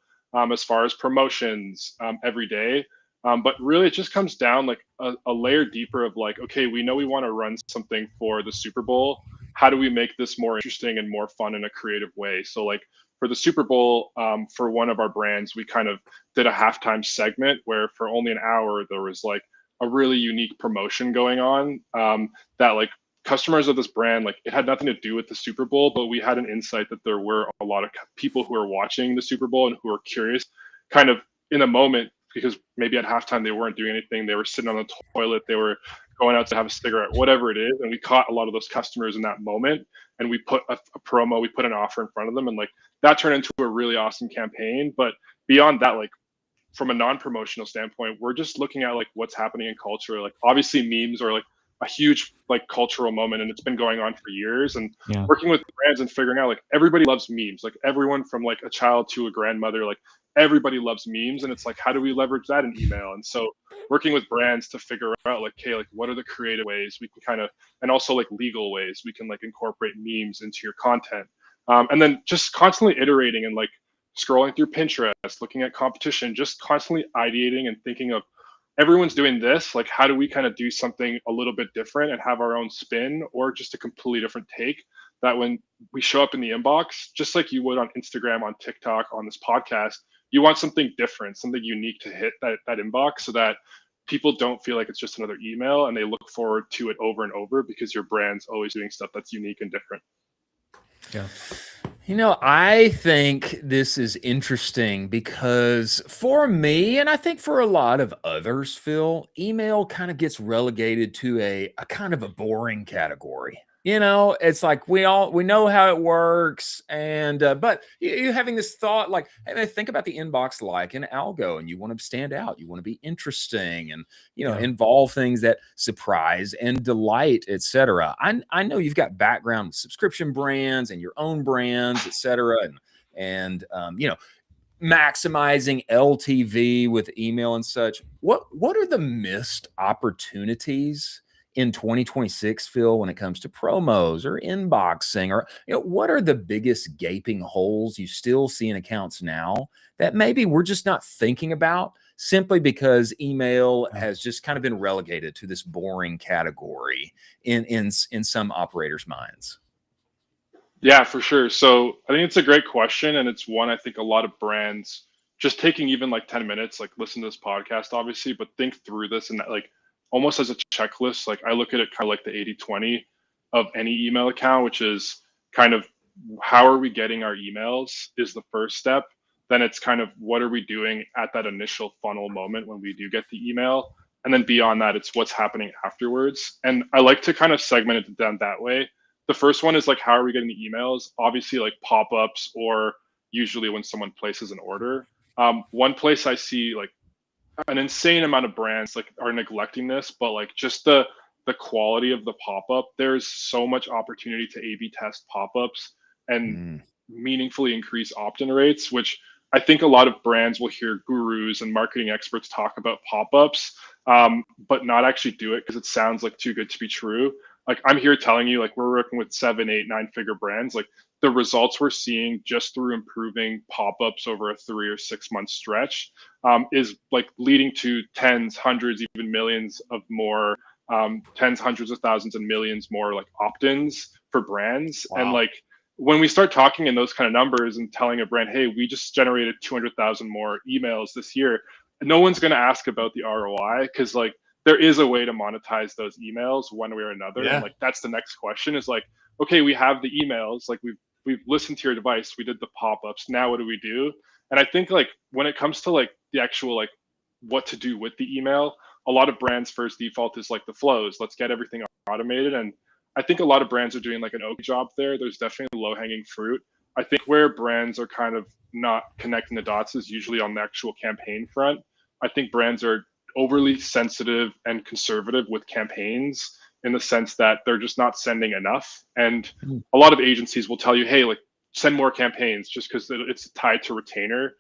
as far as promotions every day. But really, it just comes down like a layer deeper of like, okay, we know we want to run something for the Super Bowl. How do we make this more interesting and more fun in a creative way? So like for the Super Bowl, for one of our brands, we kind of did a halftime segment where for only an hour, there was like a really unique promotion going on that like customers of this brand, like it had nothing to do with the Super Bowl, but we had an insight that there were a lot of people who are watching the Super Bowl and who are curious kind of in a moment, because maybe at halftime they weren't doing anything. They were sitting on the toilet. They were going out to have a cigarette, whatever it is. And we caught a lot of those customers in that moment. And we put a promo, we put an offer in front of them. And like that turned into a really awesome campaign. But beyond that, like from a non-promotional standpoint, we're just looking at like what's happening in culture. Like obviously memes are like a huge like cultural moment, and it's been going on for years. And working with brands and figuring out like everybody loves memes, like everyone from like a child to a grandmother, like everybody loves memes. And it's like, how do we leverage that in email? And so working with brands to figure out like, okay, like what are the creative ways we can kind of, and also like legal ways we can like incorporate memes into your content. And then just constantly iterating and like scrolling through Pinterest, looking at competition, just constantly ideating and thinking of everyone's doing this. Like, how do we kind of do something a little bit different and have our own spin or just a completely different take that when we show up in the inbox, just like you would on Instagram, on TikTok, on this podcast, you want something different, something unique to hit that inbox so that people don't feel like it's just another email and they look forward to it over and over because your brand's always doing stuff that's unique and different. Yeah. You know, I think this is interesting because for me, and I think for a lot of others, Phil, email kind of gets relegated to a kind of a boring category. You know, it's like we know how it works, and but you having this thought like, hey, think about the inbox like an algo, and you want to stand out, you want to be interesting, and involve things that surprise and delight, etc. I know you've got background with subscription brands and your own brands, etc. And maximizing LTV with email and such. What are the missed opportunities in 2026, Phil, when it comes to promos or inboxing, or what are the biggest gaping holes you still see in accounts now that maybe we're just not thinking about simply because email has just kind of been relegated to this boring category in some operators' minds? Yeah, for sure. So I think it's a great question. And it's one I think a lot of brands just taking even like 10 minutes, like listen to this podcast, obviously, but think through this and that, like almost as a checklist. Like I look at it kind of like the 80-20 of any email account, which is kind of how are we getting our emails is the first step. Then it's kind of what are we doing at that initial funnel moment when we do get the email. And then beyond that, it's what's happening afterwards. And I like to kind of segment it down that way. The first one is like, how are we getting the emails? Obviously, like pop-ups or usually when someone places an order. One place I see like an insane amount of brands like are neglecting this, but like just the quality of the pop-up, there's so much opportunity to A/B test pop-ups and meaningfully increase opt-in rates, which I think a lot of brands will hear gurus and marketing experts talk about pop-ups, but not actually do it because it sounds like too good to be true. Like I'm here telling you, like we're working with 7, 8, 9-figure brands. Like the results we're seeing just through improving pop-ups over a 3 or 6 month stretch is like leading to tens, hundreds, even millions of more, tens, hundreds of thousands, and millions more like opt-ins for brands. Wow. And like when we start talking in those kind of numbers and telling a brand, hey, we just generated 200,000 more emails this year, no one's going to ask about the ROI because like there is a way to monetize those emails one way or another. Yeah. And like that's the next question is like, okay, we have the emails, like we've listened to your device, we did the pop-ups, now what do we do? And I think like when it comes to like the actual like what to do with the email, a lot of brands first default is like the flows. Let's get everything automated. And I think a lot of brands are doing like an okay job there. There's definitely low-hanging fruit. I think where brands are kind of not connecting the dots is usually on the actual campaign front. I think brands are overly sensitive and conservative with campaigns in the sense that they're just not sending enough. And a lot of agencies will tell you, hey, like send more campaigns just because it's tied to retainer.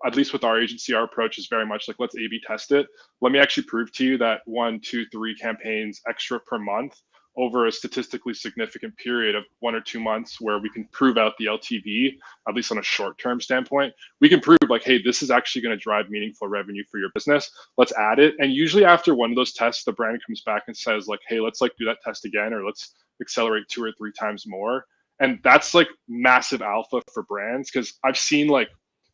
At least with our agency, our approach is very much like, let's A/B test it. Let me actually prove to you that 1, 2, 3 campaigns extra per month over a statistically significant period of 1 or 2 months where we can prove out the LTV, at least on a short-term standpoint. We can prove like, hey, this is actually going to drive meaningful revenue for your business. Let's add it. And usually after one of those tests, the brand comes back and says like, hey, let's like do that test again, or let's accelerate 2 or 3 times more. And that's like massive alpha for brands because I've seen like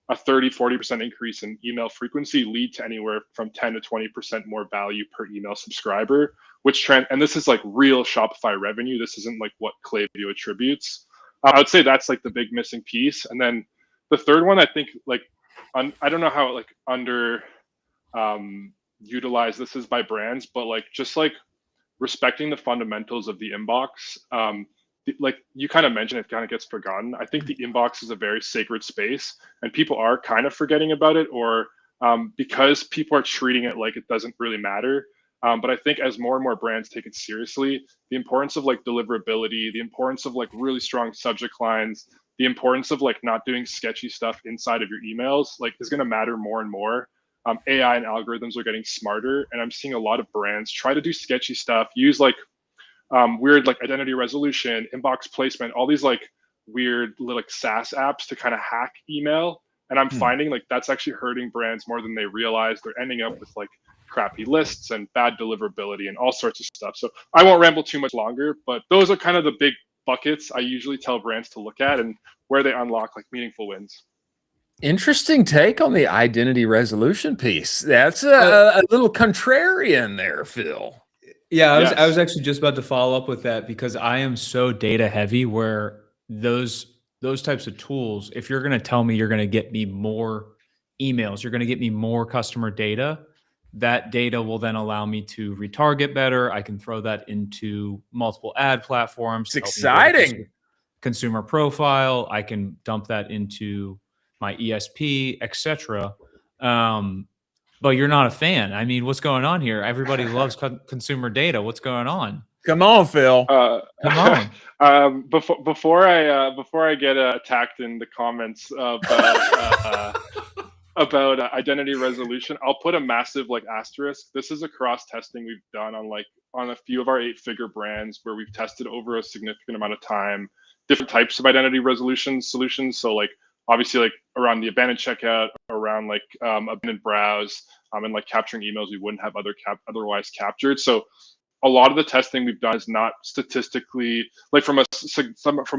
a 30-40% increase in email frequency lead to anywhere from 10 to 20% more value per email subscriber, which and this is like real Shopify revenue. This isn't like what Klaviyo attributes. I would say that's like the big missing piece. And then the third one, I think like, I don't know how like under utilized this is by brands, but like just like respecting the fundamentals of the inbox. Like you kind of mentioned, it kind of gets forgotten. I think the inbox is a very sacred space and people are kind of forgetting about it, or because people are treating it like it doesn't really matter. But I think as more and more brands take it seriously, the importance of like deliverability, the importance of like really strong subject lines, the importance of like not doing sketchy stuff inside of your emails, like is going to matter more and more. AI and algorithms are getting smarter, and I'm seeing a lot of brands try to do sketchy stuff, use like weird like identity resolution, inbox placement, all these like weird like SaaS apps to kind of hack email. And I'm finding like that's actually hurting brands more than they realize. They're ending up with like crappy lists and bad deliverability and all sorts of stuff. So I won't ramble too much longer, but those are kind of the big buckets I usually tell brands to look at and where they unlock like meaningful wins. Interesting take on the identity resolution piece. That's a little contrarian there, Phil. Yeah, I Yes. was actually just about to follow up with that because I am so data heavy where those types of tools, if you're going to tell me you're going to get me more emails, you're going to get me more customer data, that data will then allow me to retarget better. I can throw that into multiple ad platforms. It's to help me build a exciting. consumer profile. I can dump that into my ESP, etc. But you're not a fan. I mean, what's going on here? Everybody loves consumer data. What's going on? Come on, Phil. Come on. Before I get attacked in the comments about identity resolution, I'll put a massive like asterisk. This is a cross testing we've done on a few of our 8-figure brands where we've tested over a significant amount of time different types of identity resolution solutions. So like obviously like around the abandoned checkout, around like abandoned browse, and like capturing emails we wouldn't have otherwise captured. So a lot of the testing we've done is not statistically, like from a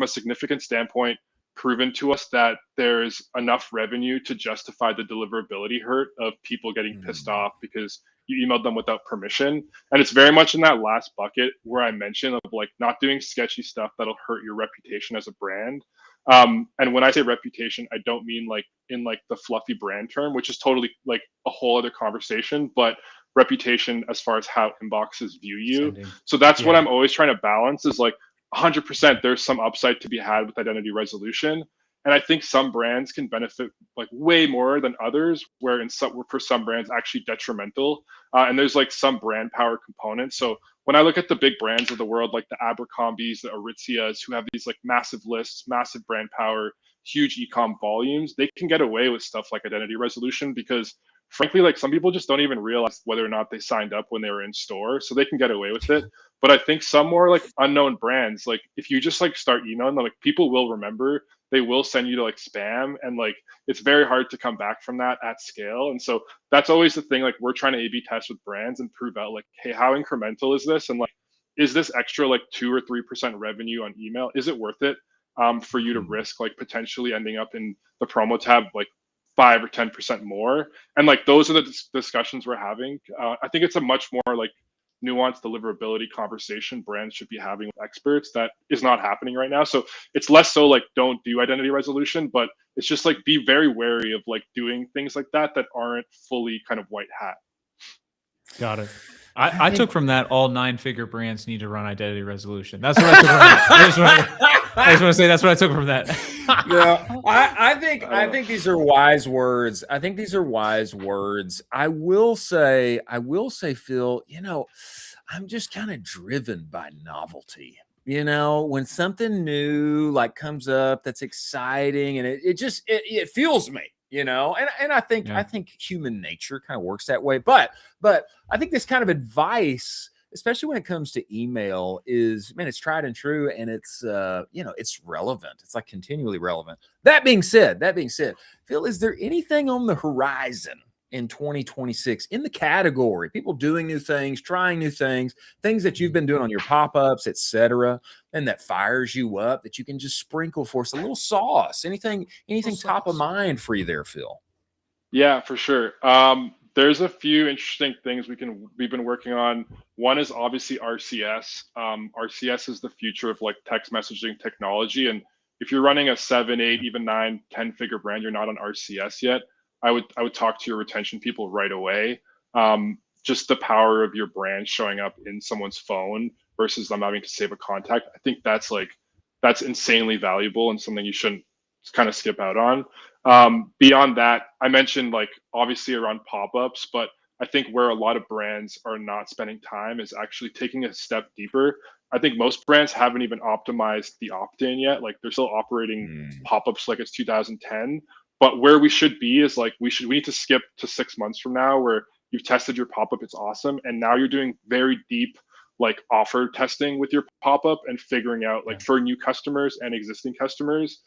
significant standpoint, proven to us that there's enough revenue to justify the deliverability hurt of people getting pissed off because you emailed them without permission. And it's very much in that last bucket where I mentioned of like not doing sketchy stuff that'll hurt your reputation as a brand. And when I say reputation, I don't mean like in like the fluffy brand term, which is totally like a whole other conversation, but reputation as far as how inboxes view you. So that's what I'm always trying to balance is like 100% there's some upside to be had with identity resolution. And I think some brands can benefit like way more than others, where for some brands actually detrimental. And there's like some brand power components. So when I look at the big brands of the world, like the Abercrombies, the Aritzias, who have these like massive lists, massive brand power, huge e-com volumes, they can get away with stuff like identity resolution because frankly, like some people just don't even realize whether or not they signed up when they were in store, so they can get away with it. But I think some more like unknown brands, like if you just like start emailing them, like people will remember, they will send you to like spam, and like it's very hard to come back from that at scale. And so that's always the thing, like we're trying to A/B test with brands and prove out like, hey, how incremental is this? And like, is this extra like 2 or 3% revenue on email? Is it worth it for you to risk like potentially ending up in the promo tab like 5 or 10% more? And like those are the discussions we're having. I think it's a much more like nuanced deliverability conversation brands should be having with experts that is not happening right now. So it's less so like don't do identity resolution, but it's just like be very wary of like doing things like that aren't fully kind of white hat. Got it. I took from that all 9-figure brands need to run identity resolution. That's what I took from that. I just want to say that's what I took from that. Yeah, I think these are wise words. I think these are wise words. I will say, Phil, you know, I'm just kind of driven by novelty. You know, when something new like comes up that's exciting and it fuels me. You know, and I think human nature kind of works that way. But I think this kind of advice, especially when it comes to email, is, man, it's tried and true, and it's it's relevant. It's like continually relevant. That being said, Phil, is there anything on the horizon in 2026 in the category, people doing new things, trying new things that you've been doing on your pop-ups, etc., and that fires you up that you can just sprinkle for us, a little sauce? Anything top of mind for you there, Phil? Yeah, for sure. There's a few interesting things we've been working on. One is obviously RCS. RCS is the future of like text messaging technology. And if you're running a 7, 8, even 9, 10-figure brand, you're not on RCS yet, I would talk to your retention people right away. Just the power of your brand showing up in someone's phone versus them having to save a contact. I think that's insanely valuable and something you shouldn't kind of skip out on. Beyond that, I mentioned like obviously around pop-ups, but I think where a lot of brands are not spending time is actually taking a step deeper. I think most brands haven't even optimized the opt-in yet. Like they're still operating pop-ups like it's 2010. But where we should be is like we need to skip to 6 months from now where you've tested your pop-up, it's awesome, and now you're doing very deep like offer testing with your pop-up and figuring out like for new customers and existing customers,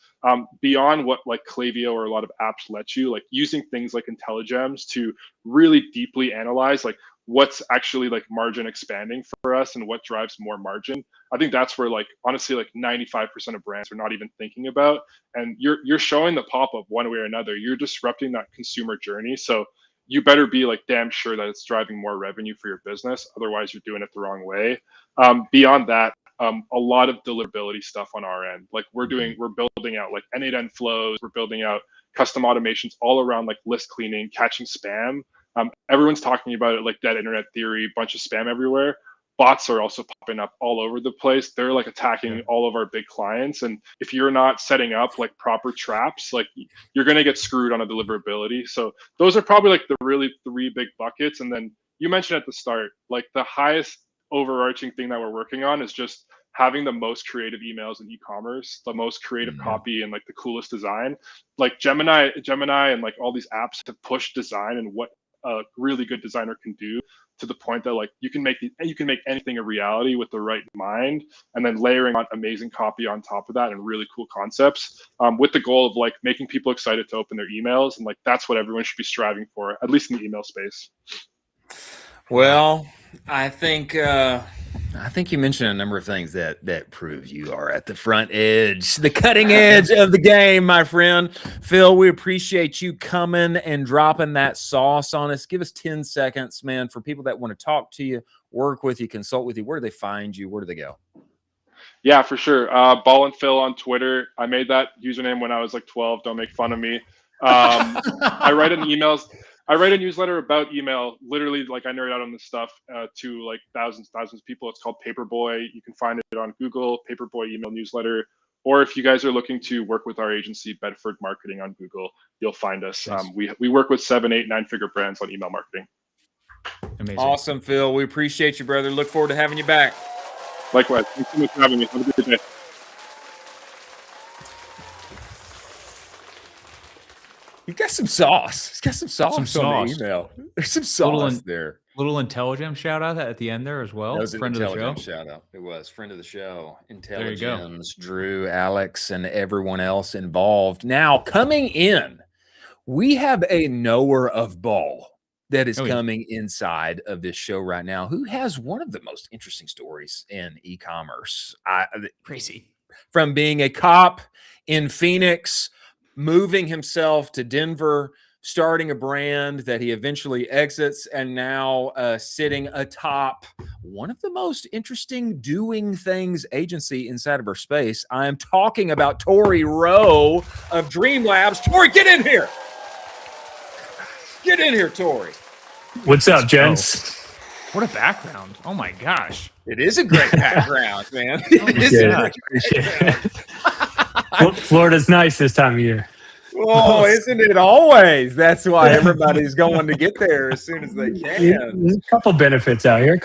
beyond what like Klaviyo or a lot of apps let you, like using things like IntelliGems to really deeply analyze like what's actually like margin expanding for us and what drives more margin. I think that's where like honestly like 95% of brands are not even thinking about. And you're showing the pop-up one way or another. You're disrupting that consumer journey. So you better be like damn sure that it's driving more revenue for your business. Otherwise, you're doing it the wrong way. Beyond that, a lot of deliverability stuff on our end. Like we're building out like N8N flows. We're building out custom automations all around like list cleaning, catching spam. Everyone's talking about it like dead internet theory, bunch of spam everywhere. Bots are also popping up all over the place. They're like attacking all of our big clients. And if you're not setting up like proper traps, like you're going to get screwed on a deliverability. So those are probably like the really 3 big buckets. And then you mentioned at the start, like the highest overarching thing that we're working on is just having the most creative emails in e-commerce, the most creative copy and like the coolest design. Like Gemini and like all these apps have pushed design and what a really good designer can do to the point that like you can make anything a reality with the right mind, and then layering on amazing copy on top of that and really cool concepts, with the goal of like making people excited to open their emails. And like that's what everyone should be striving for, at least in the email space. Well, I think you mentioned a number of things that prove you are at the front edge, the cutting edge of the game, my friend. Phil, we appreciate you coming and dropping that sauce on us. Give us 10 seconds, man, for people that want to talk to you, work with you, consult with you. Where do they find you? Where do they go? Yeah, for sure. Ball and Phil on Twitter. I made that username when I was like 12. Don't make fun of me. I write a newsletter about email. Literally, like I nerd out on this stuff to like thousands of people. It's called Paperboy. You can find it on Google, Paperboy email newsletter. Or if you guys are looking to work with our agency, Bedford Marketing on Google, you'll find us. We work with 7, 8, 9-figure brands on email marketing. Amazing. Awesome, Phil. We appreciate you, brother. Look forward to having you back. Likewise. Thanks so much for having me. Have a good day. You got some sauce. He's got some sauce on the email. There's some sauce there. Little intelligence shout out at the end there as well. That was friend an of the show. shout out. It was friend of the show. There you go. Intelligence, Drew, Alex, and everyone else involved. Now coming in, we have a knower of ball that is coming inside of this show right now, who has one of the most interesting stories in e-commerce. Crazy. From being a cop in Phoenix, moving himself to Denver, starting a brand that he eventually exits, and now sitting atop one of the most interesting doing things agency inside of our space. I am talking about Torii Rowe of Dream Labs. Torii, get in here. Get in here, Torii. What's up, gents? What a background. Oh my gosh. It is a great background, man. Florida's nice this time of year. Oh, isn't it always? That's why everybody's going to get there as soon as they can. There's a couple benefits out here.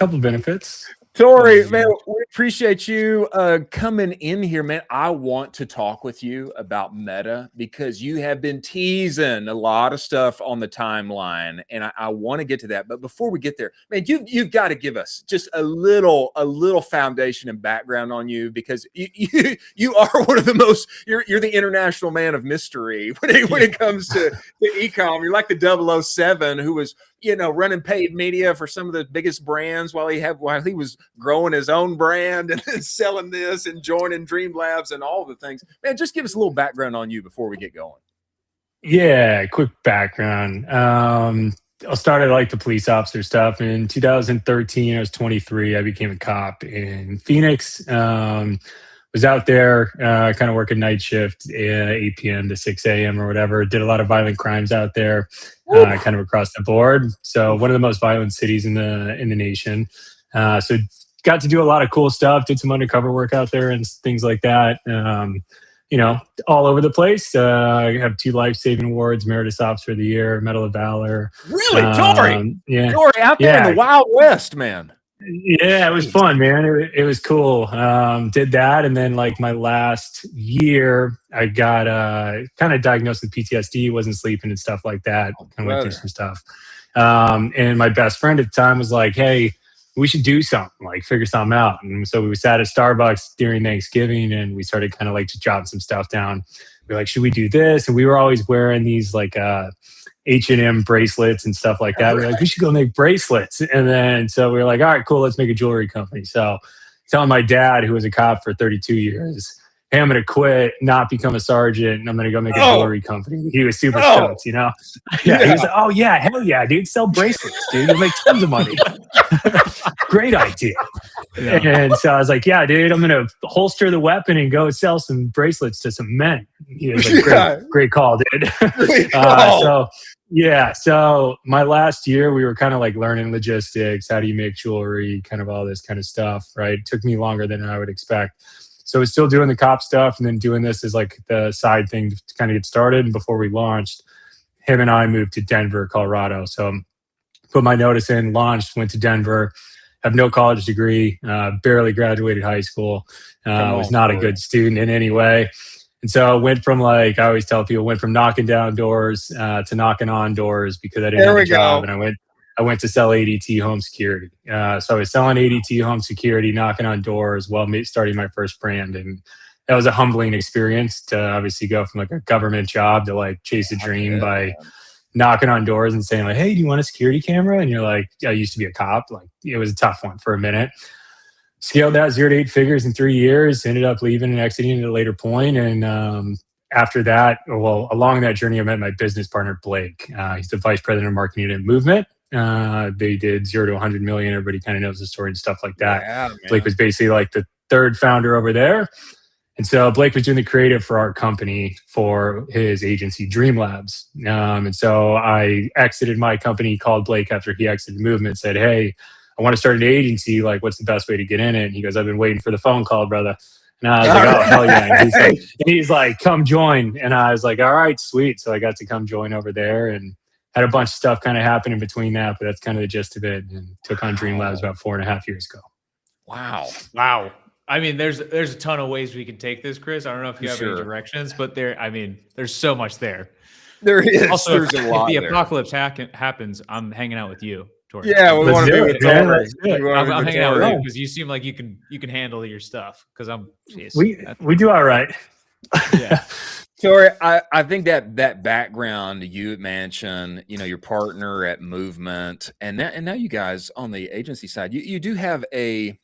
Torii, man, we appreciate you coming in here, man. I want to talk with you about Meta because you have been teasing a lot of stuff on the timeline, and I want to get to that. But before we get there, man, you've got to give us just a little foundation and background on you, because you are one of the most. You're the international man of mystery when it comes to e-com. You're like the 007 who was, running paid media for some of the biggest brands while he was growing his own brand and then selling this and joining Dream Labs and all the things. Man, just give us a little background on you before we get going. Yeah, quick background. I started like the police officer stuff in 2013. I was 23. I became a cop in Phoenix. Was out there kind of working night shift, 8 p.m. to 6 a.m. or whatever. Did a lot of violent crimes out there, kind of across the board. So one of the most violent cities in the nation. So got to do a lot of cool stuff. Did some undercover work out there and things like that. All over the place. I have 2 life-saving awards: Meritus Officer of the Year, Medal of Valor. Really, Torii? Yeah, Torii, out there in the Wild West, man. Yeah, it was fun, man. It was cool. Did that, and then like my last year, I got kind of diagnosed with PTSD. Wasn't sleeping and stuff like that. I went through some stuff. And my best friend at the time was like, "Hey, we should do something, like figure something out." And so we sat at Starbucks during Thanksgiving, and we started kind of like just jotting some stuff down. we're like, should we do this? And we were always wearing these like H&M bracelets and stuff like that. We're like, we should go make bracelets. And then so we were like, all right, cool, let's make a jewelry company. So telling my dad, who was a cop for 32 years, hey, I'm going to quit, not become a sergeant, and I'm going to go make a jewelry company. He was super stoked, you know? Yeah, he was like, oh yeah, hell yeah, dude, sell bracelets, dude. You'll make tons of money. Great idea. Yeah. And so I was like, yeah, dude, I'm going to holster the weapon and go sell some bracelets to some men. He was like, great call, dude. So my last year, we were kind of like learning logistics. How do you make jewelry? Kind of all this kind of stuff, right? It took me longer than I would expect. So I was still doing the cop stuff and then doing this as like the side thing to kind of get started. And before we launched, him and I moved to Denver, Colorado. So put my notice in, launched, went to Denver, have no college degree, barely graduated high school, was not a good student in any way. And so went from like, I always tell people, went from knocking down doors to knocking on doors because I didn't have a job. And I went to sell ADT home security. So I was selling ADT home security, knocking on doors while starting my first brand. And that was a humbling experience to obviously go from like a government job to like chase a dream by knocking on doors and saying like, hey, do you want a security camera? And you're like, I used to be a cop. Like it was a tough one for a minute. Scaled that 0 to 8 figures in 3 years, ended up leaving and exiting at a later point. And after that, well, along that journey, I met my business partner, Blake. He's the vice president of marketing at Movement. They did 0 to 100 million. Everybody kind of knows the story and stuff like that. Yeah, Blake was basically like the third founder over there. And so Blake was doing the creative for our company for his agency, Dream Labs. And so I exited my company, called Blake after he exited Movement, said, hey, I want to start an agency. Like, what's the best way to get in it? And he goes, I've been waiting for the phone call, brother. And I was like, oh, hell yeah. And he's like, come join. And I was like, all right, sweet. So I got to come join over there and had a bunch of stuff kind of happen in between that, but that's kind of the gist of it. And took on Dream Labs about 4.5 years ago. Wow. I mean, there's a ton of ways we can take this, Chris. I don't know if you have any directions, but there's so much there. There is. Also, there's a lot if the there. apocalypse happens, I'm hanging out with you, Torii. Yeah, we want to be with Torii. I'm hanging out with you because you seem like you can handle your stuff. Because we do all right. Yeah. Torii, I think that background you mentioned, your partner at Movement, and now you guys on the agency side, you do have a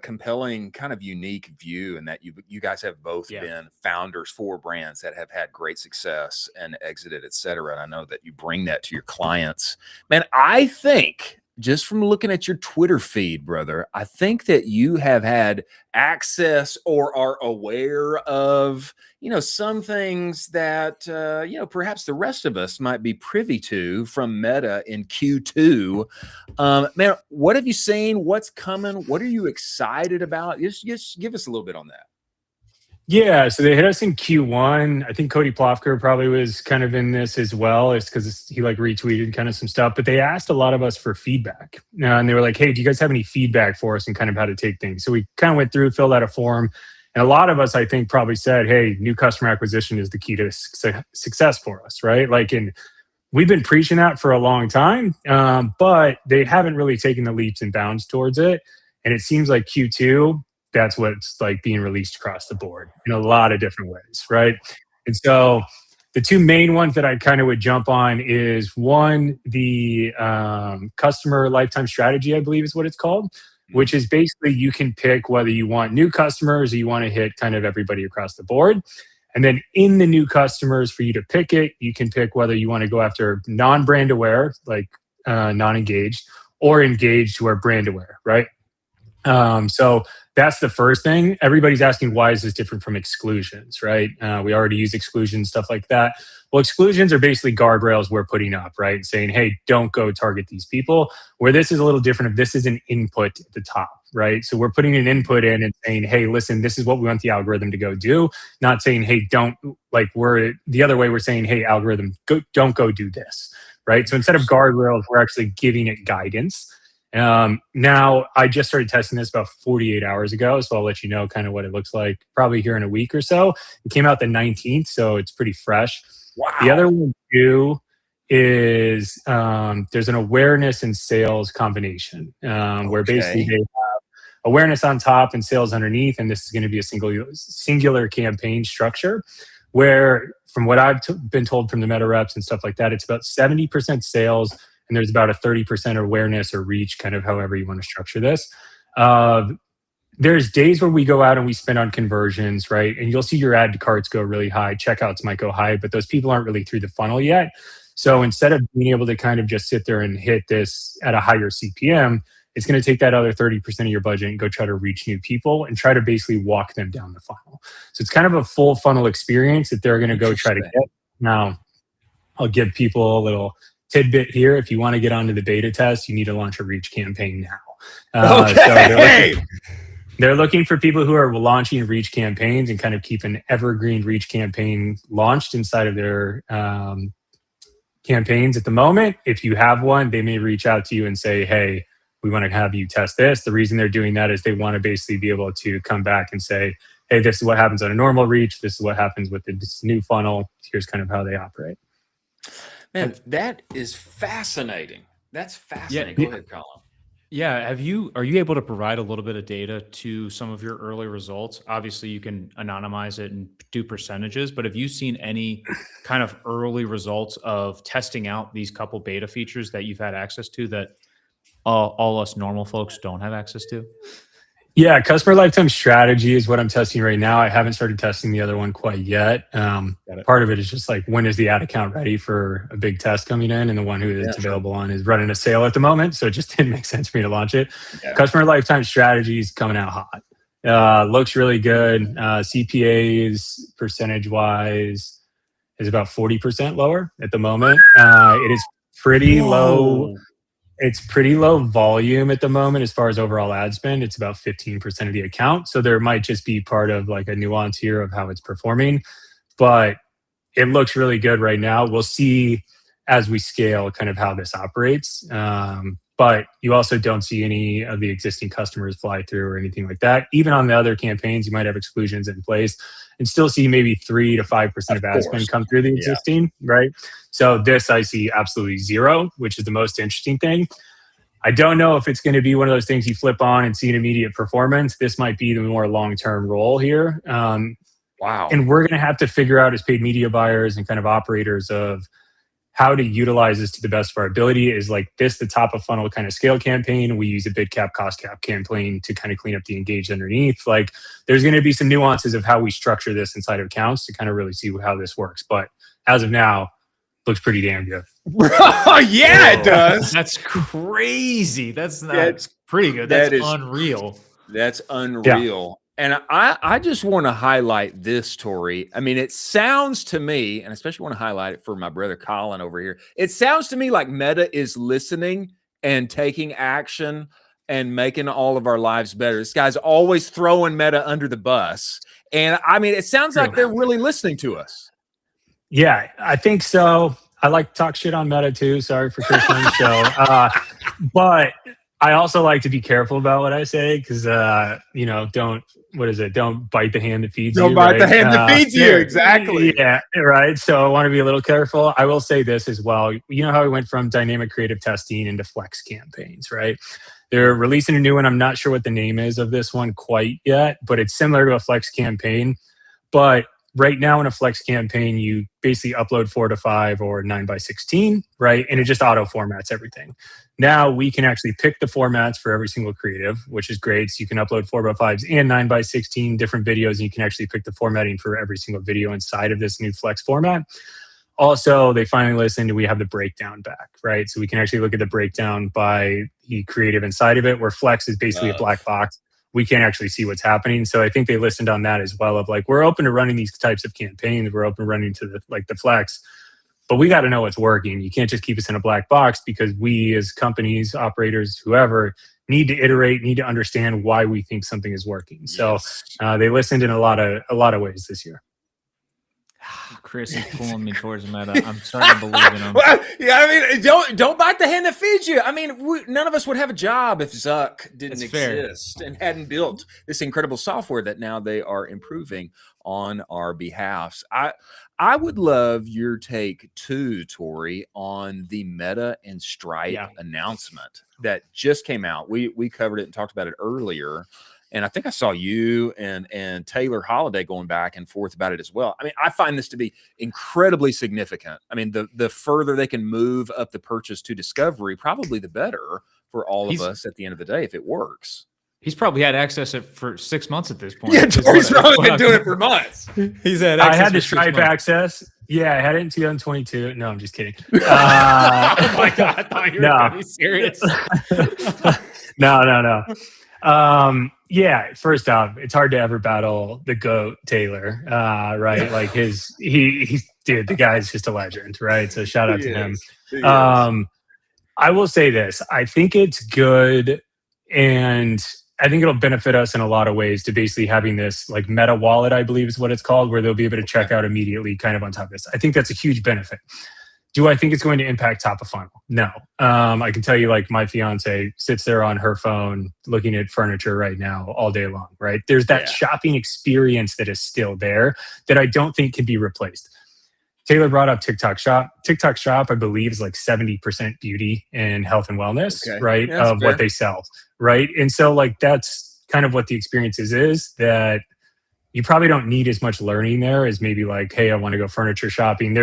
compelling kind of unique view in that you guys have both been founders for brands that have had great success and exited, et cetera. And I know that you bring that to your clients. Man, I think just from looking at your Twitter feed, brother, I think that you have had access or are aware of, some things that, perhaps the rest of us might be privy to from Meta in Q2. Man, what have you seen? What's coming? What are you excited about? Just give us a little bit on that. Yeah, so they hit us in Q1. I think Cody Plofker probably was kind of in this as well. It's because he like retweeted kind of some stuff, but they asked a lot of us for feedback. And they were like, hey, do you guys have any feedback for us and kind of how to take things? So we kind of went through, filled out a form. And a lot of us, I think, probably said, hey, new customer acquisition is the key to success for us, right? And we've been preaching that for a long time, but they haven't really taken the leaps and bounds towards it. And it seems like Q2, that's what's like being released across the board in a lot of different ways, right? And so the two main ones that I kind of would jump on is one, the customer lifetime strategy, I believe is what it's called, which is basically you can pick whether you want new customers or you want to hit kind of everybody across the board. And then in the new customers, for you to pick it, you can pick whether you want to go after non-brand aware, like non-engaged, or engaged who are brand aware, right? So that's the first thing. Everybody's asking, why is this different from exclusions, right? We already use exclusions, stuff like that. Well, exclusions are basically guardrails we're putting up, right? Saying, hey, don't go target these people. Where this is a little different, if this is an input at the top, right? So we're putting an input in and saying, hey, listen, this is what we want the algorithm to go do. Not saying, hey, don't, like we're the other way, we're saying, hey, algorithm, don't go do this, right? So instead of guardrails, we're actually giving it guidance. Now I just started testing this about 48 hours ago, so I'll let you know kind of what it looks like probably here in a week or so. It came out the 19th, so it's pretty fresh. Wow. The other one too is there's an awareness and sales combination where basically they have awareness on top and sales underneath, and this is going to be a singular campaign structure. where from what I've been told from the Meta reps and stuff like that, it's about 70% sales, and there's about a 30% awareness or reach, kind of however you want to structure this. There's days where we go out and we spend on conversions, right? And you'll see your add to carts go really high, checkouts might go high, but those people aren't really through the funnel yet. So instead of being able to kind of just sit there and hit this at a higher CPM, it's going to take that other 30% of your budget and go try to reach new people and try to basically walk them down the funnel. So it's kind of a full funnel experience that they're going to go try to get. Now, I'll give people a little tidbit here. If you want to get onto the beta test, you need to launch a reach campaign now. Okay. So they're looking for people who are launching reach campaigns and kind of keep an evergreen reach campaign launched inside of their campaigns at the moment. If you have one, they may reach out to you and say, hey, we want to have you test this. The reason they're doing that is they want to basically be able to come back and say, hey, this is what happens on a normal reach. This is what happens with this new funnel. Here's kind of how they operate. Man, that is fascinating. That's fascinating. Go ahead, Colin. Yeah. Are you able to provide a little bit of data to some of your early results? Obviously you can anonymize it and do percentages, but have you seen any kind of early results of testing out these couple beta features that you've had access to that all us normal folks don't have access to? Yeah, customer lifetime strategy is what I'm testing right now. I haven't started testing the other one quite yet. Part of it is just like, when is the ad account ready for a big test coming in? And the one who it's available on is running a sale at the moment. So it just didn't make sense for me to launch it. Yeah. Customer lifetime strategy is coming out hot. Looks really good. CPAs percentage wise is about 40% lower at the moment. It is pretty low. It's pretty low volume at the moment as far as overall ad spend. It's about 15% of the account. So there might just be part of like a nuance here of how it's performing, but it looks really good right now. We'll see as we scale kind of how this operates. But you also don't see any of the existing customers fly through or anything like that. Even on the other campaigns, you might have exclusions in place and still see maybe 3 to 5% of ad spend come through the existing, right? So this I see absolutely zero, which is the most interesting thing. I don't know if it's going to be one of those things you flip on and see an immediate performance. This might be the more long-term role here. Wow. And we're going to have to figure out as paid media buyers and kind of operators of how to utilize this to the best of our ability. Is like this the top of funnel kind of scale campaign? We use a bid cap, cost cap campaign to kind of clean up the engaged underneath. Like there's going to be some nuances of how we structure this inside of accounts to kind of really see how this works. But as of now, looks pretty damn good. Oh, yeah, it does. That's crazy. That's pretty good. That's unreal. That's unreal. And I just want to highlight this, Torii. I mean, it sounds to me, and especially want to highlight it for my brother Colin over here, it sounds to me like Meta is listening and taking action and making all of our lives better. This guy's always throwing Meta under the bus. And I mean, it sounds like they're really listening to us. Yeah, I think so. I like to talk shit on Meta too. Sorry for Chris on the show. But I also like to be careful about what I say because, don't bite the hand that feeds you. Don't bite the hand that feeds you. Exactly. Yeah, right. So I want to be a little careful. I will say this as well. You know how we went from dynamic creative testing into flex campaigns, right? They're releasing a new one. I'm not sure what the name is of this one quite yet, but it's similar to a flex campaign. But right now in a flex campaign, you basically upload 4 to 5 or 9 by 16, right? And it just auto formats everything. Now we can actually pick the formats for every single creative, which is great. So you can upload 4 by 5s and 9 by 16 different videos, and you can actually pick the formatting for every single video inside of this new flex format. Also, they finally listened and we have the breakdown back, right? So we can actually look at the breakdown by the creative inside of it, where flex is basically a black box. We can't actually see what's happening. So I think they listened on that as well, of like, we're open to running these types of campaigns. We're open to running to the flex, but we got to know what's working. You can't just keep us in a black box, because we as companies, operators, whoever, need to iterate, need to understand why we think something is working. So they listened in a lot of ways this year. Chris is pulling me towards Meta. I'm starting to believe in him. Well, yeah, I mean, don't bite the hand that feeds you. I mean, none of us would have a job if Zuck didn't exist and hadn't built this incredible software that now they are improving on our behalf. I would love your take too, Torii, on the Meta and Stripe announcement that just came out. We covered it and talked about it earlier. And I think I saw you and Taylor Holiday going back and forth about it as well. I mean, I find this to be incredibly significant. I mean, the further they can move up the purchase to discovery, probably the better for all of us at the end of the day if it works. He's probably had access for 6 months at this point. Yeah, Tori's probably been doing it for months. He's had I access had the for 6 Stripe months. access. Yeah, I had it in 2022. No, I'm just kidding. Oh my God, I thought you were going to be serious. No. Yeah, first off, it's hard to ever battle the GOAT Taylor, right? Like he's dude, the guy's just a legend, right? So shout out to him. I will say this. I think it's good, and I think it'll benefit us in a lot of ways to basically having this like meta wallet, I believe is what it's called, where they'll be able to check out immediately kind of on top of this. I think that's a huge benefit. Do I think it's going to impact top of funnel? No. I can tell you, like, my fiance sits there on her phone looking at furniture right now all day long, right? There's that shopping experience that is still there that I don't think can be replaced. Taylor brought up TikTok Shop. TikTok Shop, I believe, is like 70% beauty and health and wellness, right? Yeah, of what they sell, right? And so, like, that's kind of what the experience is that you probably don't need as much learning there as maybe like, hey, I want to go furniture shopping.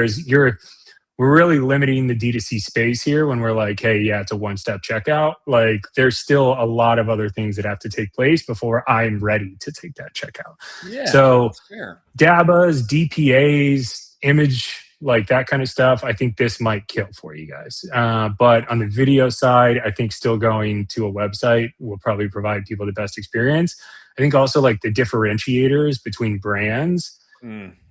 We're really limiting the D2C space here when we're like, hey, yeah, it's a one-step checkout. Like, there's still a lot of other things that have to take place before I'm ready to take that checkout. Yeah, so that's fair. DABAs, DPAs, image, like that kind of stuff, I think this might kill for you guys. But on the video side, I think still going to a website will probably provide people the best experience. I think also like the differentiators between brands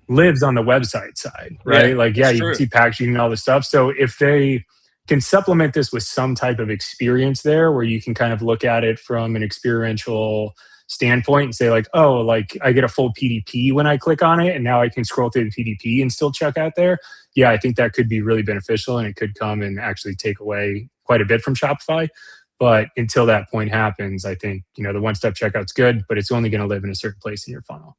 lives on the website side, right? Yeah, like, you can see packaging and all this stuff. So if they can supplement this with some type of experience there where you can kind of look at it from an experiential standpoint and say like, oh, like I get a full PDP when I click on it and now I can scroll through the PDP and still check out there. Yeah, I think that could be really beneficial and it could come and actually take away quite a bit from Shopify. But until that point happens, I think, the one-step checkout's good, but it's only going to live in a certain place in your funnel.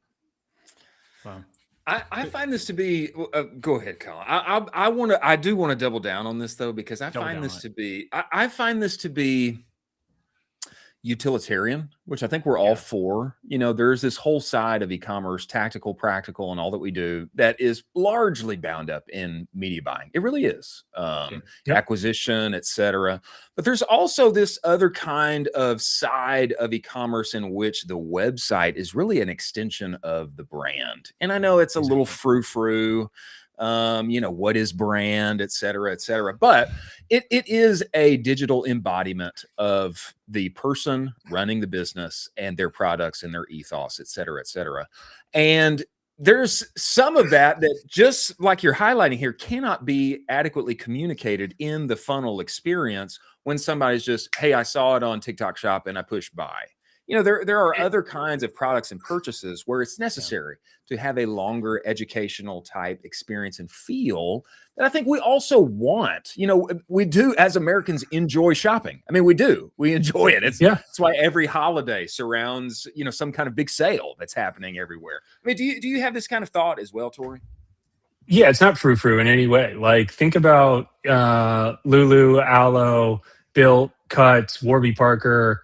Wow. I find this to be. Go ahead, Colin. I do want to double down on this though, because I find this to be. I find this to be utilitarian, which I think we're all for. There's this whole side of e-commerce, tactical, practical, and all that we do that is largely bound up in media buying. It really is. Acquisition, etc. But there's also this other kind of side of e-commerce in which the website is really an extension of the brand. And I know it's a little frou-frou. What is brand, et cetera, but it is a digital embodiment of the person running the business and their products and their ethos, et cetera. And there's some of that just like you're highlighting here cannot be adequately communicated in the funnel experience when somebody's just, hey, I saw it on TikTok Shop and I pushed buy. There are other kinds of products and purchases where it's necessary to have a longer educational type experience and feel that I think we also want. We do as Americans enjoy shopping. I mean, we do. We enjoy it. That's why every holiday surrounds, some kind of big sale that's happening everywhere. I mean, do you have this kind of thought as well, Torii? Yeah, it's not frou-frou in any way. Like, think about Lulu, Aloe, Built, Cuts, Warby Parker,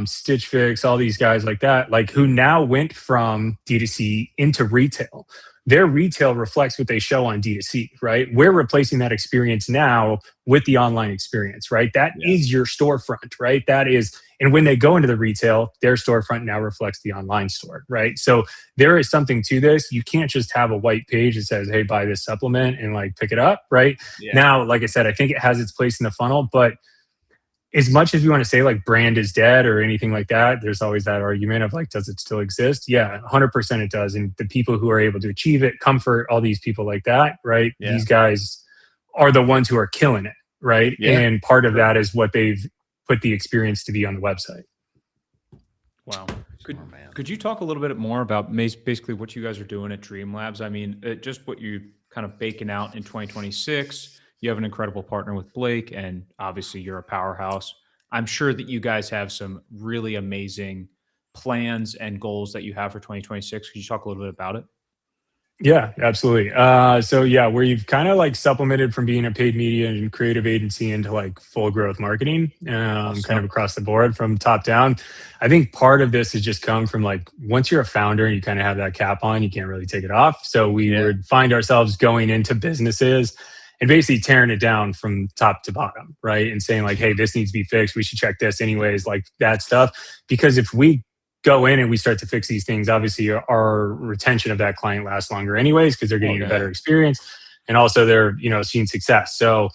Stitch Fix, all these guys like that, like who now went from D2C into retail. Their retail reflects what they show on D2C, right? We're replacing that experience now with the online experience, right? That is your storefront, right? That is, and when they go into the retail, their storefront now reflects the online store, right? So there is something to this. You can't just have a white page that says, hey, buy this supplement and like pick it up, right? Now, like I said, I think it has its place in the funnel, but as much as we want to say like brand is dead or anything like that, there's always that argument of like, does it still exist? Yeah, 100% it does. And the people who are able to achieve it, Comfort, all these people like that, right? Yeah. These guys are the ones who are killing it, right? Yeah. And part of that is what they've put the experience to be on the website. Wow. Could you talk a little bit more about basically what you guys are doing at Dream Labs? I mean, just what you kind of baking out in 2026. You have an incredible partner with Blake, and obviously you're a powerhouse. I'm sure that you guys have some really amazing plans and goals that you have for 2026. Could you talk a little bit about it? Yeah, absolutely. So yeah, where you've kind of like supplemented from being a paid media and creative agency into like full growth marketing, kind of across the board from top down. I think part of this has just come from like once you're a founder and you kind of have that cap on, you can't really take it off. So we would find ourselves going into businesses and basically tearing it down from top to bottom, right? And saying like, hey, this needs to be fixed. We should check this anyways, like that stuff. Because if we go in and we start to fix these things, obviously our retention of that client lasts longer anyways, because they're getting a better experience and also they're, seeing success. So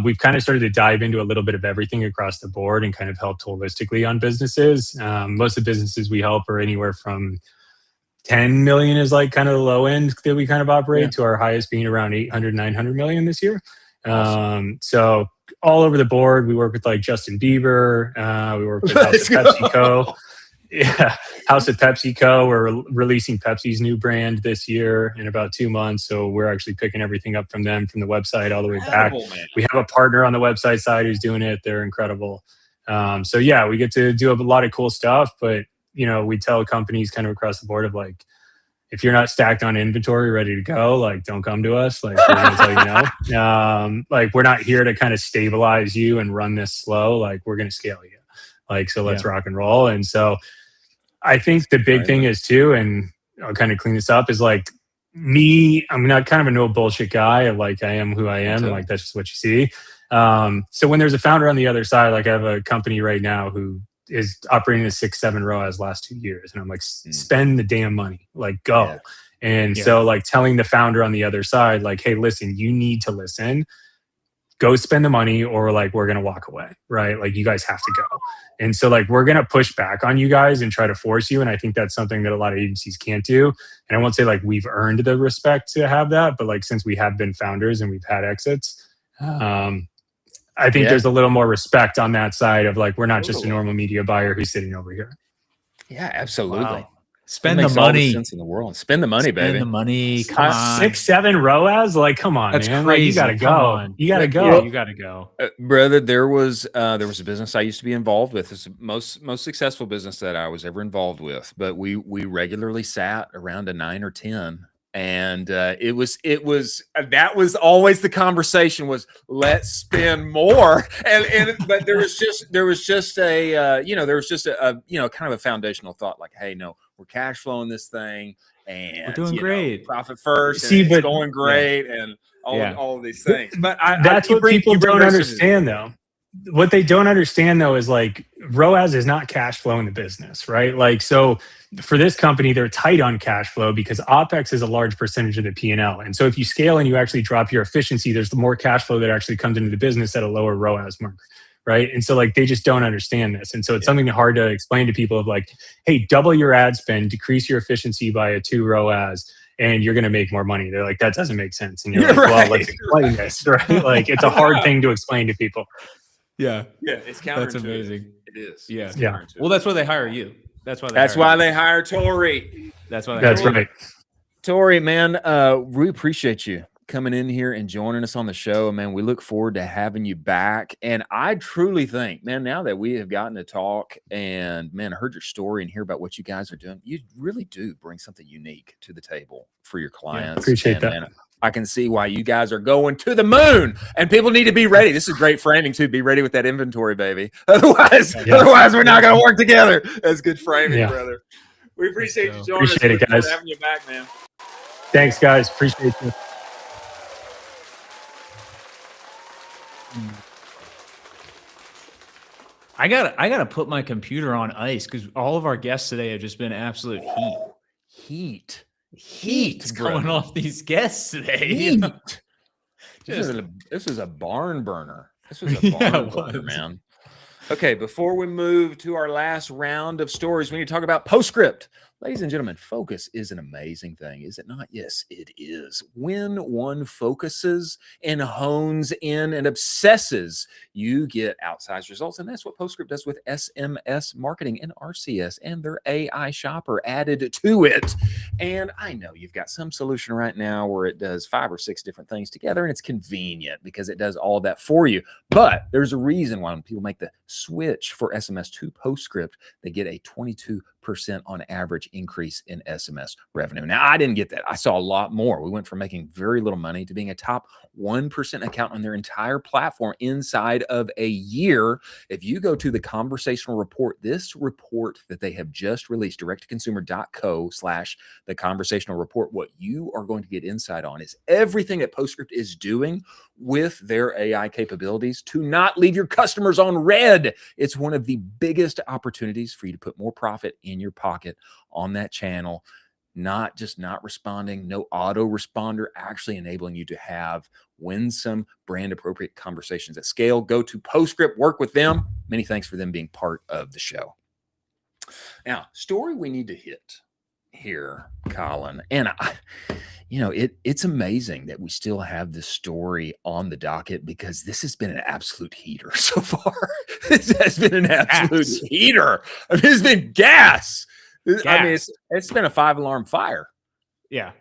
we've kind of started to dive into a little bit of everything across the board and kind of helped holistically on businesses. Most of the businesses we help are anywhere from 10 million is like kind of the low end that we kind of operate to our highest being around 800, 900 million this year. So all over the board, we work with like Justin Bieber. We work with House of PepsiCo. Yeah, House of PepsiCo. We're releasing Pepsi's new brand this year in about 2 months. So we're actually picking everything up from them, from the website all the way back. Man. We have a partner on the website side who's doing it. They're incredible. So yeah, we get to do a lot of cool stuff. But, we tell companies kind of across the board of like, if you're not stacked on inventory, ready to go, like don't come to us. Like we're going to tell you no. Like we're not here to kind of stabilize you and run this slow. Like we're going to scale you. Like, so let's rock and roll. And so I think the big thing is too, and I'll kind of clean this up, is like I'm not kind of a no bullshit guy. Like I am who I am. And like, that's just what you see. So when there's a founder on the other side, like I have a company right now who is operating a 6-7 ROAS last 2 years. And I'm like, spend the damn money, like go. Yeah. And so like telling the founder on the other side, like, hey, listen, you need to listen, go spend the money or like, we're going to walk away. Right. Like you guys have to go. And so like, we're going to push back on you guys and try to force you. And I think that's something that a lot of agencies can't do. And I won't say like we've earned the respect to have that, but like, since we have been founders and we've had exits, I think there's a little more respect on that side of like, we're not just a normal media buyer who's sitting over here. Yeah, absolutely. Wow. Spend the money. All the sense in the world. Spend the money, baby. Spend the money. Come on. 6-7 ROAS? Like, come on, that's man. crazy. Like, you gotta go. You gotta go. Yeah, you gotta go. Brother, there was a business I used to be involved with. It's the most successful business that I was ever involved with. But we regularly sat around a 9 or 10. And it was that was always the conversation was let's spend more. But there was just a kind of a foundational thought like, hey, no, we're cash flowing this thing and we're doing great, profit first. See, and it's going great and all of these things. But that's what people don't understand though. What they don't understand though is like ROAS is not cash flow in the business, right? Like, so for this company, they're tight on cash flow because OpEx is a large percentage of the P&L. And so if you scale and you actually drop your efficiency, there's more cash flow that actually comes into the business at a lower ROAS mark, right? And so like, they just don't understand this. And so it's something hard to explain to people of like, hey, double your ad spend, decrease your efficiency by a 2 ROAS, and you're going to make more money. They're like, that doesn't make sense. And you're like, well, let's explain this, right? Like, it's a hard thing to explain to people. Yeah, it's counterintuitive. That's amazing. It is. Yeah. Well, that's why they hire you. That's why they hire Torii. That's why. That's right. Torii, man, we appreciate you coming in here and joining us on the show, man. We look forward to having you back. And I truly think, man, now that we have gotten to talk and man, I heard your story and hear about what you guys are doing, you really do bring something unique to the table for your clients. Appreciate that. Man, I can see why you guys are going to the moon, and people need to be ready. This is great framing too. Be ready with that inventory, baby. Otherwise, we're not going to work together. That's good framing, brother. We appreciate you joining us. Appreciate it, guys. Having you back, man. Thanks, guys. Appreciate you. I gotta put my computer on ice because all of our guests today have just been absolute heat coming off these guests today. This is a barn burner. This was a barn burner, man. Okay, before we move to our last round of stories, we need to talk about Postscript. Ladies and gentlemen, focus is an amazing thing, is it not? Yes, it is. When one focuses and hones in and obsesses, you get outsized results. And that's what Postscript does with SMS marketing and RCS and their AI shopper added to it. And I know you've got some solution right now where it does 5 or 6 different things together, and it's convenient because it does all that for you. But there's a reason why when people make the switch for SMS to Postscript, they get a 22% on average increase in SMS revenue. Now, I didn't get that. I saw a lot more. We went from making very little money to being a top 1% account on their entire platform inside of a year. If you go to the conversational report, this report that they have just released, directtoconsumer.co/the conversational report, what you are going to get insight on is everything that Postscript is doing with their AI capabilities to not leave your customers on red. It's one of the biggest opportunities for you to put more profit in your pocket on that channel. Not just not responding, no autoresponder, actually enabling you to have winsome, brand appropriate conversations at scale. Go to Postscript, work with them. Many thanks for them being part of the show. Now, story we need to hit here, Colin, and it's amazing that we still have this story on the docket because this has been an absolute heater so far. This has been an absolute heater. I mean, it's been gas. I mean, it's been a 5-alarm fire. Yeah.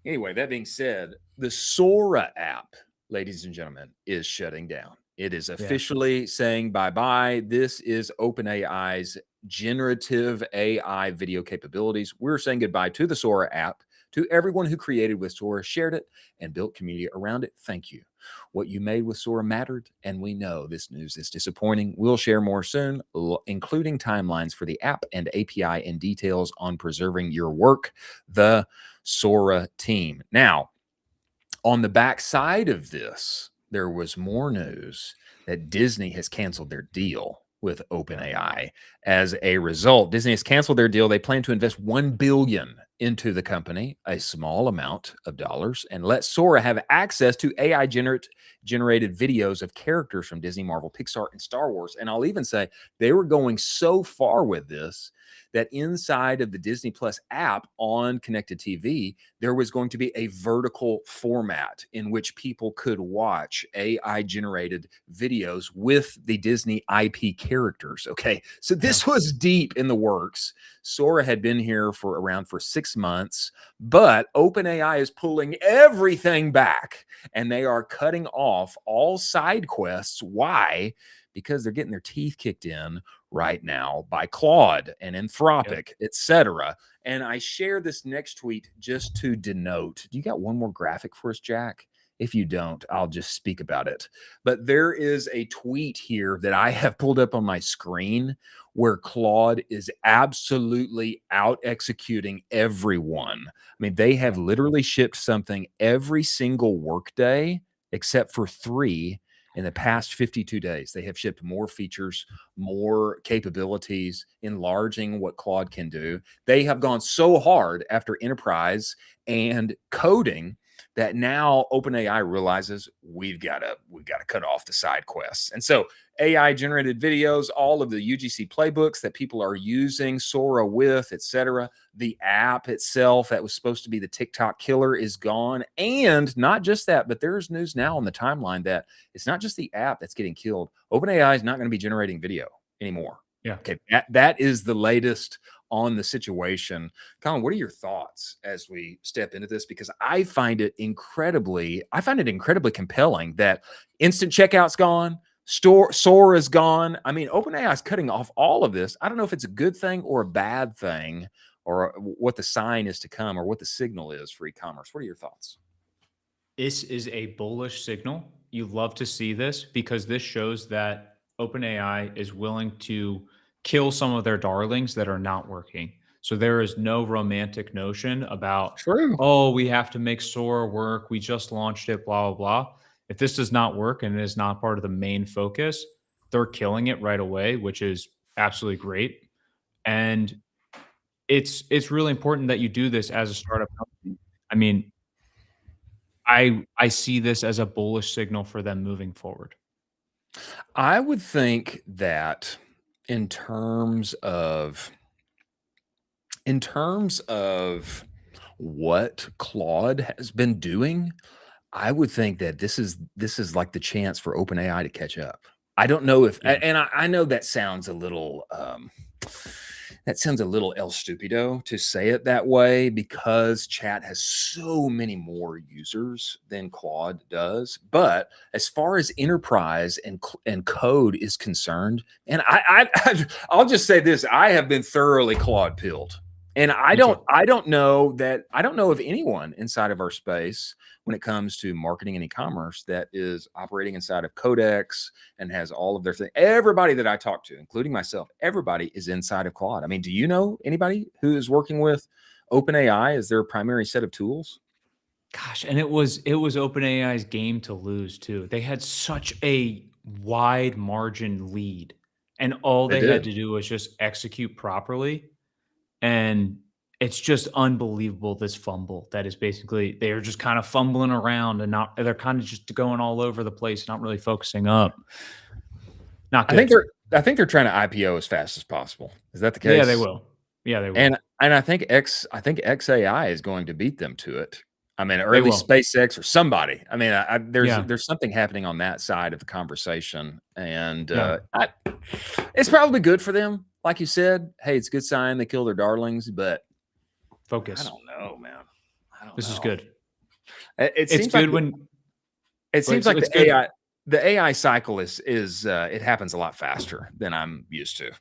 Anyway, that being said, the Sora app, ladies and gentlemen, is shutting down. It is officially saying bye-bye. This is OpenAI's generative AI video capabilities. We're saying goodbye to the Sora app. To everyone who created with Sora, shared it, and built community around it, thank you. What you made with Sora mattered, and we know this news is disappointing. We'll share more soon, including timelines for the app and API and details on preserving your work, the Sora team. Now, on the backside of this, there was more news that Disney has canceled their deal with OpenAI. As a result, Disney has canceled their deal. They plan to invest $1 billion into the company, a small amount of dollars, and let Sora have access to AI generated videos of characters from Disney, Marvel, Pixar, and Star Wars. And I'll even say they were going so far with this that inside of the Disney Plus app on connected TV, there was going to be a vertical format in which people could watch AI generated videos with the Disney IP characters. Okay. So this was deep in the works. Sora had been here for 6 months, but OpenAI is pulling everything back and they are cutting off all side quests. Why? Because they're getting their teeth kicked in right now by Claude and Anthropic, etc. And I share this next tweet just to denote. Do you got one more graphic for us, Jack? If you don't, I'll just speak about it. But there is a tweet here that I have pulled up on my screen where Claude is absolutely out executing everyone. I mean, they have literally shipped something every single workday except for 3 in the past 52 days. They have shipped more features, more capabilities, enlarging what Claude can do. They have gone so hard after enterprise and coding that now OpenAI realizes we've got to cut off the side quests. And so AI generated videos, all of the UGC playbooks that people are using Sora with, etc. The app itself that was supposed to be the TikTok killer is gone. And not just that, but there's news now on the timeline that it's not just the app that's getting killed. OpenAI is not going to be generating video anymore. Yeah. Okay. That is the latest on the situation. Colin, what are your thoughts as we step into this? Because I find it incredibly compelling that instant checkout's gone, Sora's gone. I mean, OpenAI is cutting off all of this. I don't know if it's a good thing or a bad thing, or what the sign is to come, or what the signal is for e-commerce. What are your thoughts? This is a bullish signal. You love to see this because this shows that OpenAI is willing to kill some of their darlings that are not working. So there is no romantic notion about, oh, we have to make Sora work. We just launched it, blah, blah, blah. If this does not work and it is not part of the main focus, they're killing it right away, which is absolutely great. And it's really important that you do this as a startup company. I mean, I see this as a bullish signal for them moving forward. I would think that in terms of what Claude has been doing, I would think that this is like the chance for OpenAI to catch up. I don't know if, and I know that sounds a little that sounds a little El Stupido to say it that way because chat has so many more users than Claude does. But as far as enterprise and code is concerned, and I'll just say this: I have been thoroughly Claude pilled, and I don't know of anyone inside of our space when it comes to marketing and e-commerce that is operating inside of Codex and has all of their things. Everybody that I talk to, including myself, everybody is inside of Claude. I mean, do you know anybody who is working with OpenAI as their primary set of tools? Gosh, and it was OpenAI's game to lose too. They had such a wide margin lead, and all They they had did. to do was just execute properly. And it's just unbelievable, this fumble that is basically they are just kind of fumbling around and they're kind of just going all over the place, not really focusing up. Not good. I think they're trying to IPO as fast as possible. Is that the case? Yeah, they will. Yeah, they will. And I think XAI is going to beat them to it. I mean, or at least SpaceX or somebody. I mean, there's something happening on that side of the conversation, and it's probably good for them. Like you said, hey, it's a good sign they kill their darlings, but focus. I don't know, man. This is good. It seems good like when it seems like the AI cycle is it happens a lot faster than I'm used to.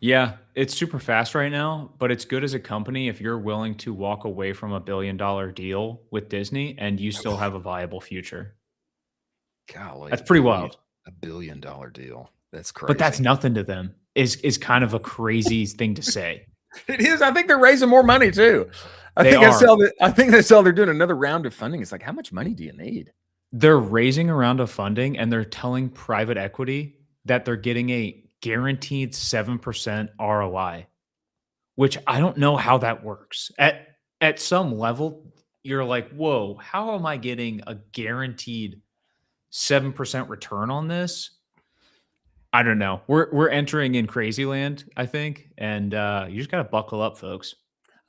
Yeah, it's super fast right now, but it's good as a company if you're willing to walk away from $1 billion deal with Disney and you still have a viable future. Golly, that's pretty wild. $1 billion deal. That's crazy. But that's nothing to them. Is kind of a crazy thing to say. It is. I think they're raising more money too. I think they saw they're doing another round of funding. It's like, how much money do you need? They're raising a round of funding and they're telling private equity that they're getting a guaranteed 7% ROI, which I don't know how that works. At some level, you're like, whoa, how am I getting a guaranteed 7% return on this? I don't know. We're entering in crazy land, I think, and you just gotta buckle up, folks.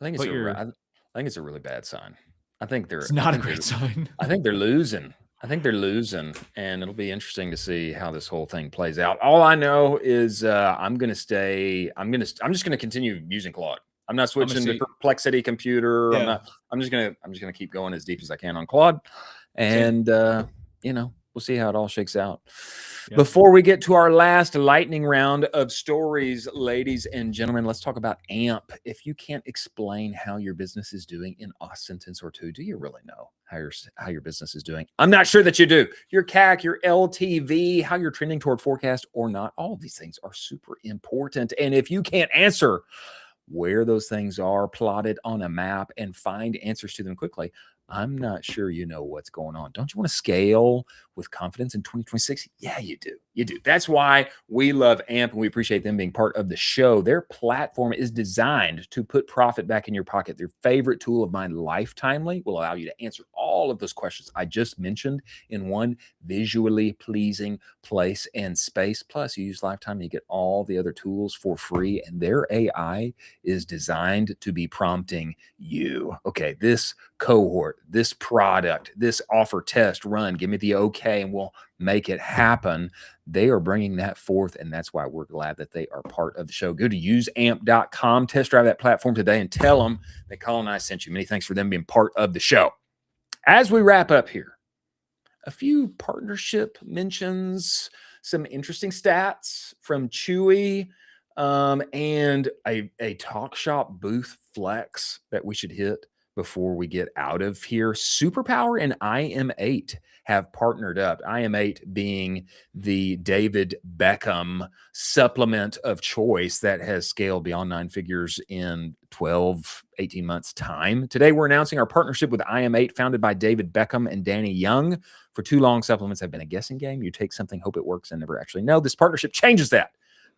I think it's a really bad sign. It's not a great sign. I think they're losing. And it'll be interesting to see how this whole thing plays out. All I know is I'm just gonna continue using Claude. I'm not switching to Perplexity Computer. Yeah. I'm just gonna keep going as deep as I can on Claude, and we'll see how it all shakes out. Yep. Before we get to our last lightning round of stories, ladies and gentlemen, let's talk about AMP. If you can't explain how your business is doing in a sentence or two, do you really know how your business is doing? I'm not sure that you do. Your CAC, your LTV, how you're trending toward forecast or not, all of these things are super important. And if you can't answer where those things are plotted on a map and find answers to them quickly, I'm not sure you know what's going on. Don't you want to scale with confidence in 2026? Yeah, you do. You do. That's why we love AMP and we appreciate them being part of the show. Their platform is designed to put profit back in your pocket. Their favorite tool of mine, Lifetimely, will allow you to answer all of those questions I just mentioned in one visually pleasing place and space. Plus, you use Lifetime, you get all the other tools for free, and their AI is designed to be prompting you. Okay, this cohort, this product, this offer, test, run, give me the okay, and we'll make it happen. They are bringing that forth, and that's why we're glad that they are part of the show. Go to useamp.com, test drive that platform today, and tell them that Colin and I sent you. Many thanks for them being part of the show. As we wrap up here, a few partnership mentions, some interesting stats from Chewy, and a Talk Shop booth flex that we should hit before we get out of here. Superpower and IM8 have partnered up. IM8 being the David Beckham supplement of choice that has scaled beyond 9 figures in 12, 18 months time. Today, we're announcing our partnership with IM8, founded by David Beckham and Danny Young. For too long, supplements have been a guessing game. You take something, hope it works, and never actually know. This partnership changes that.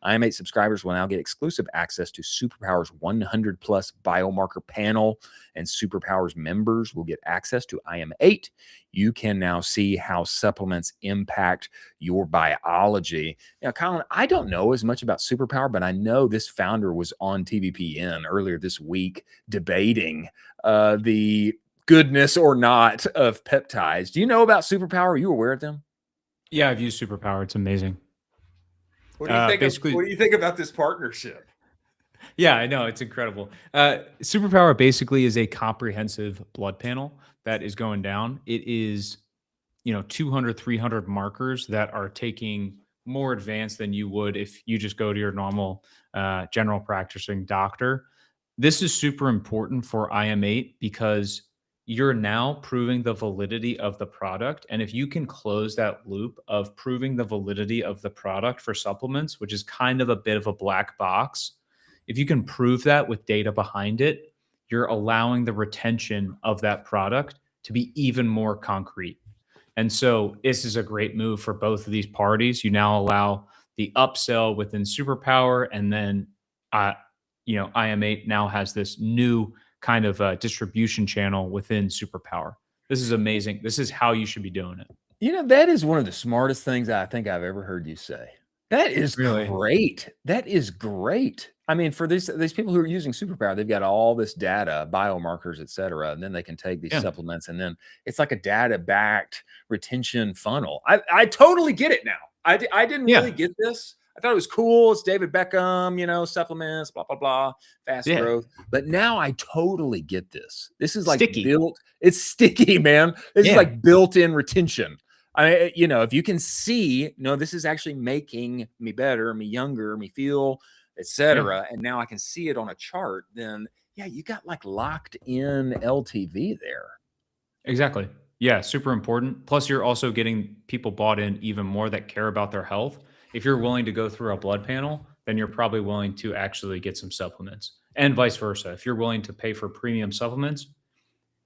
IM8 subscribers will now get exclusive access to Superpower's 100 plus biomarker panel, and Superpower's members will get access to IM8. You can now see how supplements impact your biology. Now, Colin, I don't know as much about Superpower, but I know this founder was on TVPN earlier this week debating the goodness or not of peptides. Do you know about Superpower? Are you aware of them? Yeah, I've used Superpower. It's amazing. What do you think? What do you think about this partnership? Yeah, I know. It's incredible. Superpower basically is a comprehensive blood panel that is going down. It is, 200, 300 markers that are taking more advanced than you would if you just go to your normal general practicing doctor. This is super important for IM8 because you're now proving the validity of the product. And if you can close that loop of proving the validity of the product for supplements, which is kind of a bit of a black box, if you can prove that with data behind it, you're allowing the retention of that product to be even more concrete. And so this is a great move for both of these parties. You now allow the upsell within Superpower, and then IM8 now has this new kind of distribution channel within Superpower. This is amazing. This is how you should be doing it. That is one of the smartest things I think I've ever heard you say. That is Really? great. That is great. I mean, for these people who are using Superpower, they've got all this data, biomarkers, et cetera, and then they can take these supplements, and then it's like a data-backed retention funnel. I totally get it now. I didn't really get this. I thought it was cool. It's David Beckham, supplements, blah, blah, blah, fast growth. But now I totally get this. This is like built. It's sticky, man. This is like built-in retention. If you can see, this is actually making me better, me younger, me feel, etc. And now I can see it on a chart, then you got like locked in LTV there. Exactly. Yeah, super important. Plus, you're also getting people bought in even more that care about their health. If you're willing to go through a blood panel, then you're probably willing to actually get some supplements, and vice versa. If you're willing to pay for premium supplements,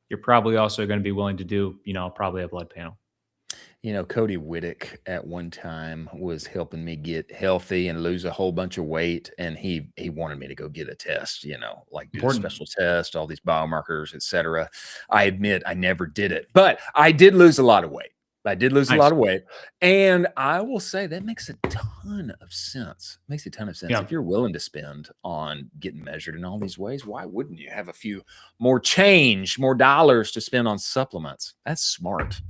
you're probably also going to be willing to do, probably a blood panel. Cody Whittick at one time was helping me get healthy and lose a whole bunch of weight. And he wanted me to go get a test, like do a special test, all these biomarkers, et cetera. I admit I never did it, but I did lose a lot of weight. A lot of weight. And I will say that makes a ton of sense. If you're willing to spend on getting measured in all these ways, why wouldn't you have a few more dollars to spend on supplements? That's smart.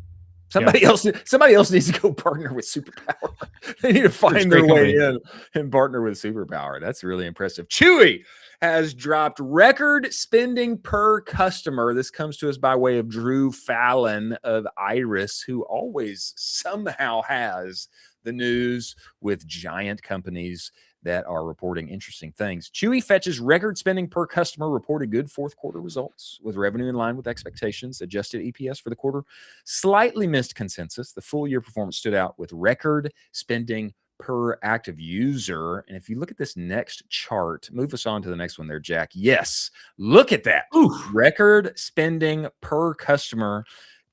Somebody else needs to go partner with Superpower. They need to find their way in and partner with Superpower. That's really impressive. Chewy has dropped record spending per customer. This comes to us by way of Drew Fallon of Iris, who always somehow has the news with giant companies that are reporting interesting things. Chewy fetches record spending per customer, reported good fourth quarter results with revenue in line with expectations. Adjusted EPS for the quarter slightly missed consensus. The full year performance stood out with record spending per active user. And if you look at this next chart, move us on to the next one there, Jack. Yes, look at that. Record spending per customer.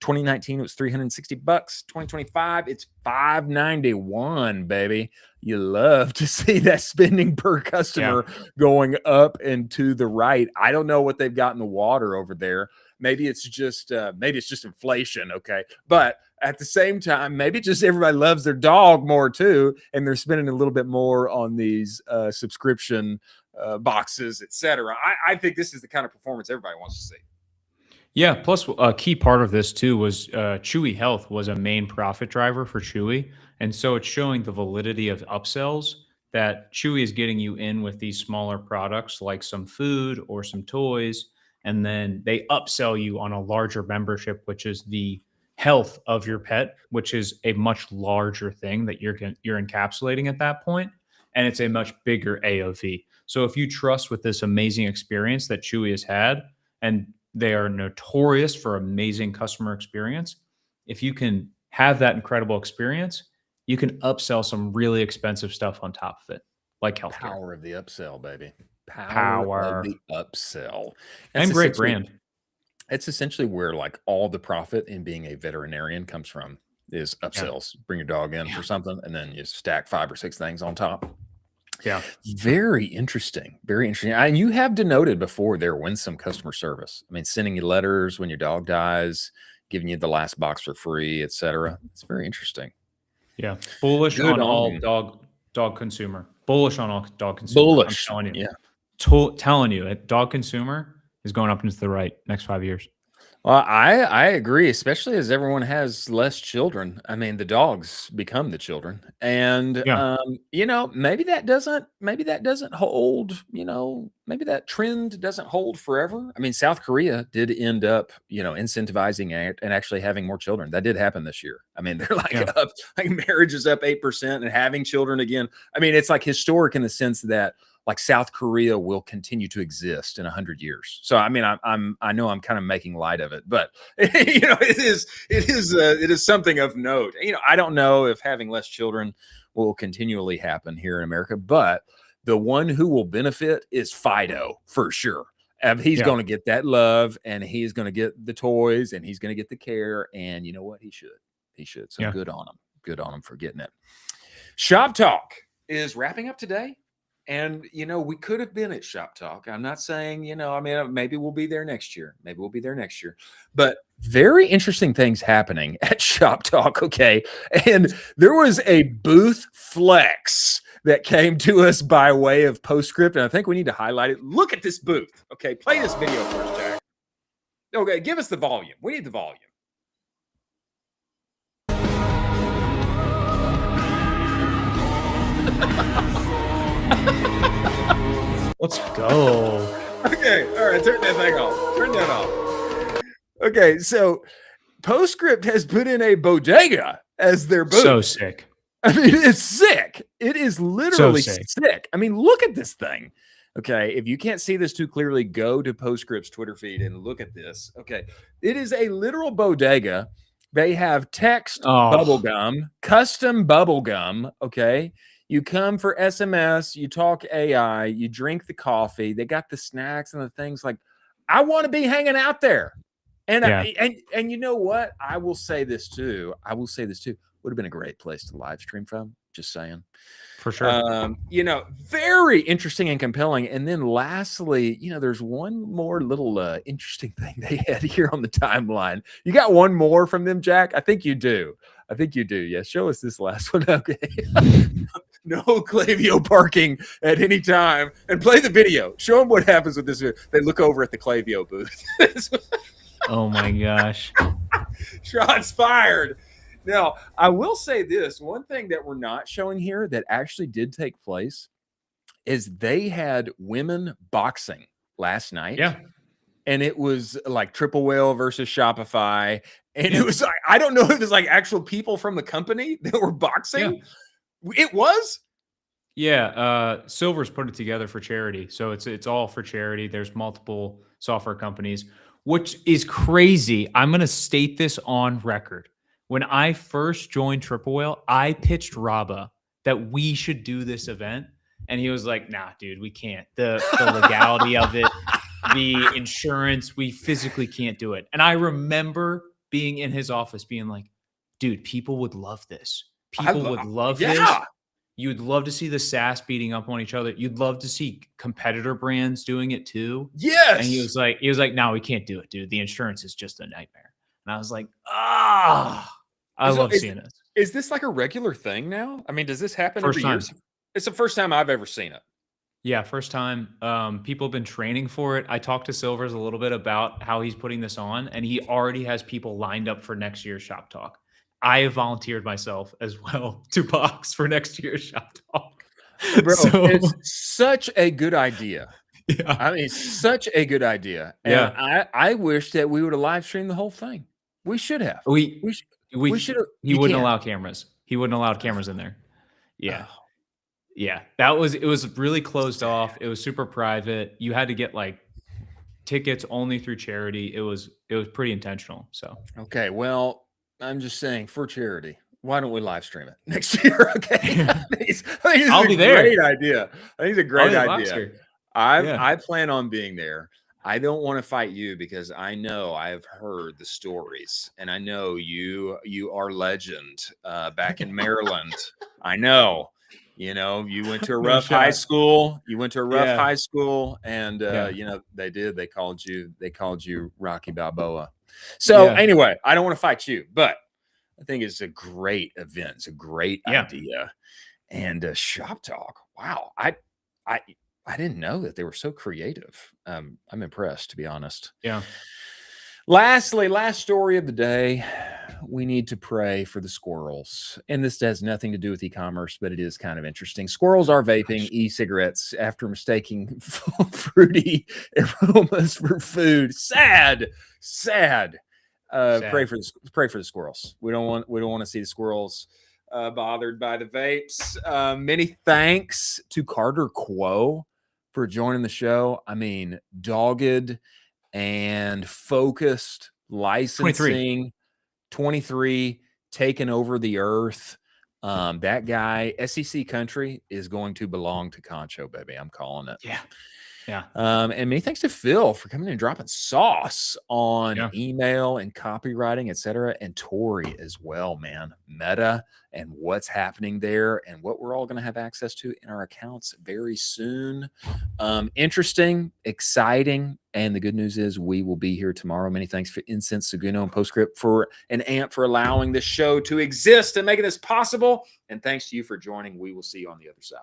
2019, it was $360. 2025, it's $591, baby. You love to see that spending per customer going up and to the right. I don't know what they've got in the water over there. Maybe it's just inflation, okay? But at the same time, maybe just everybody loves their dog more too, and they're spending a little bit more on these subscription boxes, etc. I think this is the kind of performance everybody wants to see. Yeah, plus a key part of this too was Chewy Health was a main profit driver for Chewy. And so it's showing the validity of upsells that Chewy is getting you in with these smaller products like some food or some toys. And then they upsell you on a larger membership, which is the health of your pet, which is a much larger thing that you're encapsulating at that point. And it's a much bigger AOV. So if you trust with this amazing experience that Chewy has had, and they are notorious for amazing customer experience. If you can have that incredible experience, you can upsell some really expensive stuff on top of it, like healthcare. Power of the upsell, baby. Power of the upsell. And great brand. It's essentially where like all the profit in being a veterinarian comes from is upsells. Bring your dog in for something, and then you stack 5 or 6 things on top. Yeah. Very interesting. Very interesting. And you have denoted before their winsome customer service. I mean, sending you letters when your dog dies, giving you the last box for free, etc. It's very interesting. Yeah. Bullish on all dog consumer. Bullish on all dog consumer. Bullish. I'm telling you. Telling you, dog consumer is going up into the right next 5 years. Well, I agree, especially as everyone has less children. I mean, the dogs become the children, and Yeah. maybe that doesn't hold. Maybe that trend doesn't hold forever. I mean, South Korea did end up incentivizing it and actually having more children. That did happen this year. I mean, they're like Yeah. up, like marriage is up 8% and having children again. I mean, it's like historic in the sense that like South Korea will continue to exist in 100 years. So I mean, I know I'm kind of making light of it, but it is something of note. I don't know if having less children will continually happen here in America, but the one who will benefit is Fido for sure. He's Yeah. going to get that love, and he's going to get the toys, and he's going to get the care. And you know what? He should. So Yeah. good on him. Good on him for getting it. Shop Talk is wrapping up today. And, we could have been at Shop Talk. I'm not saying, I mean, maybe we'll be there next year. But very interesting things happening at Shop Talk. Okay. And there was a booth flex that came to us by way of Postscript. And I think we need to highlight it. Look at this booth. Okay. Play this video for us, Jack. Okay. Give us the volume. We need the volume. Let's go. Okay, all right, turn that thing off. Turn that off. Okay, so Postscript has put in a bodega as their booth. So sick. I mean, it's sick. It is literally So sick. I mean, look at this thing. Okay, if you can't see this too clearly, go to Postscript's Twitter feed and look at this. Okay, it is a literal bodega. They have text bubblegum, custom bubblegum. Okay. You come for SMS, you talk AI, you drink the coffee. They got the snacks and the things like, I want to be hanging out there. And Yeah. and you know what? I will say this too. Would have been a great place to live stream from. Just saying. For sure. Very interesting and compelling. And then lastly, there's one more little interesting thing they had here on the timeline. You got one more from them, Jack? I think you do. Yeah, show us this last one. Okay. No Klaviyo parking at any time. And play the video. Show them what happens with this. They look over at the Klaviyo booth. Oh my gosh. Shots fired. Now, I will say this. One thing that we're not showing here that actually did take place is they had women boxing last night. Yeah. And it was like Triple Whale versus Shopify. And it was like, I don't know if it was like actual people from the company that were boxing. Yeah. It was? Yeah. Silver's put it together for charity. So it's all for charity. There's multiple software companies, which is crazy. I'm going to state this on record. When I first joined Triple Whale, I pitched Raba that we should do this event. And he was like, nah, dude, we can't. The legality of it, the insurance, we physically can't do it. And I remember being in his office being like, dude, people would love this. People would love this. You'd love to see the SaaS beating up on each other. You'd love to see competitor brands doing it too. Yes. And he was like, no, we can't do it, dude. The insurance is just a nightmare. And I was like, I love seeing this. Is this like a regular thing now? I mean, does this happen every year? It's the first time I've ever seen it. Yeah, first time. People have been training for it. I talked to Silvers a little bit about how he's putting this on, and he already has people lined up for next year's Shop Talk. I have volunteered myself as well to box for next year's Shop Talk. Bro, it's such a good idea. Yeah. I mean, such a good idea. And yeah. I wish that we would have live streamed the whole thing. We should have. We should have. He wouldn't allow cameras. He wouldn't allow cameras in there. Yeah. Oh. Yeah. It was really closed off. It was super private. You had to get like tickets only through charity. It was pretty intentional. So, okay. Well, I'm just saying for charity, why don't we live stream it next year? Okay. I'll be there. Great idea. I think it's a great idea. I plan on being there. I don't want to fight you because I know I have heard the stories, and I know you are legend back in Maryland. I know, you went to a rough high school. High school, and they called you Rocky Balboa. So anyway, I don't want to fight you, but I think it's a great event. It's a great idea. And Shop Talk. Wow. I didn't know that they were so creative. I'm impressed, to be honest. Yeah. Lastly, last story of the day. We need to pray for the squirrels. And this has nothing to do with e-commerce, but it is kind of interesting. Squirrels are vaping e-cigarettes after mistaking fruity aromas for food. Sad. Pray for the squirrels. We don't want to see the squirrels bothered by the vapes. Many thanks to Carter Quo for joining the show. I mean, dogged and focused licensing. 23 taking over the earth. That guy, SEC country, is going to belong to Concho, baby. I'm calling it. Yeah. Yeah. And many thanks to Phil for coming in and dropping sauce on email and copywriting, etc. And Torii as well, man. Meta and what's happening there and what we're all going to have access to in our accounts very soon. Interesting, exciting. And the good news is we will be here tomorrow. Many thanks for Incense, Seguno, and Postscript for an Ant for allowing this show to exist and making this possible. And thanks to you for joining. We will see you on the other side.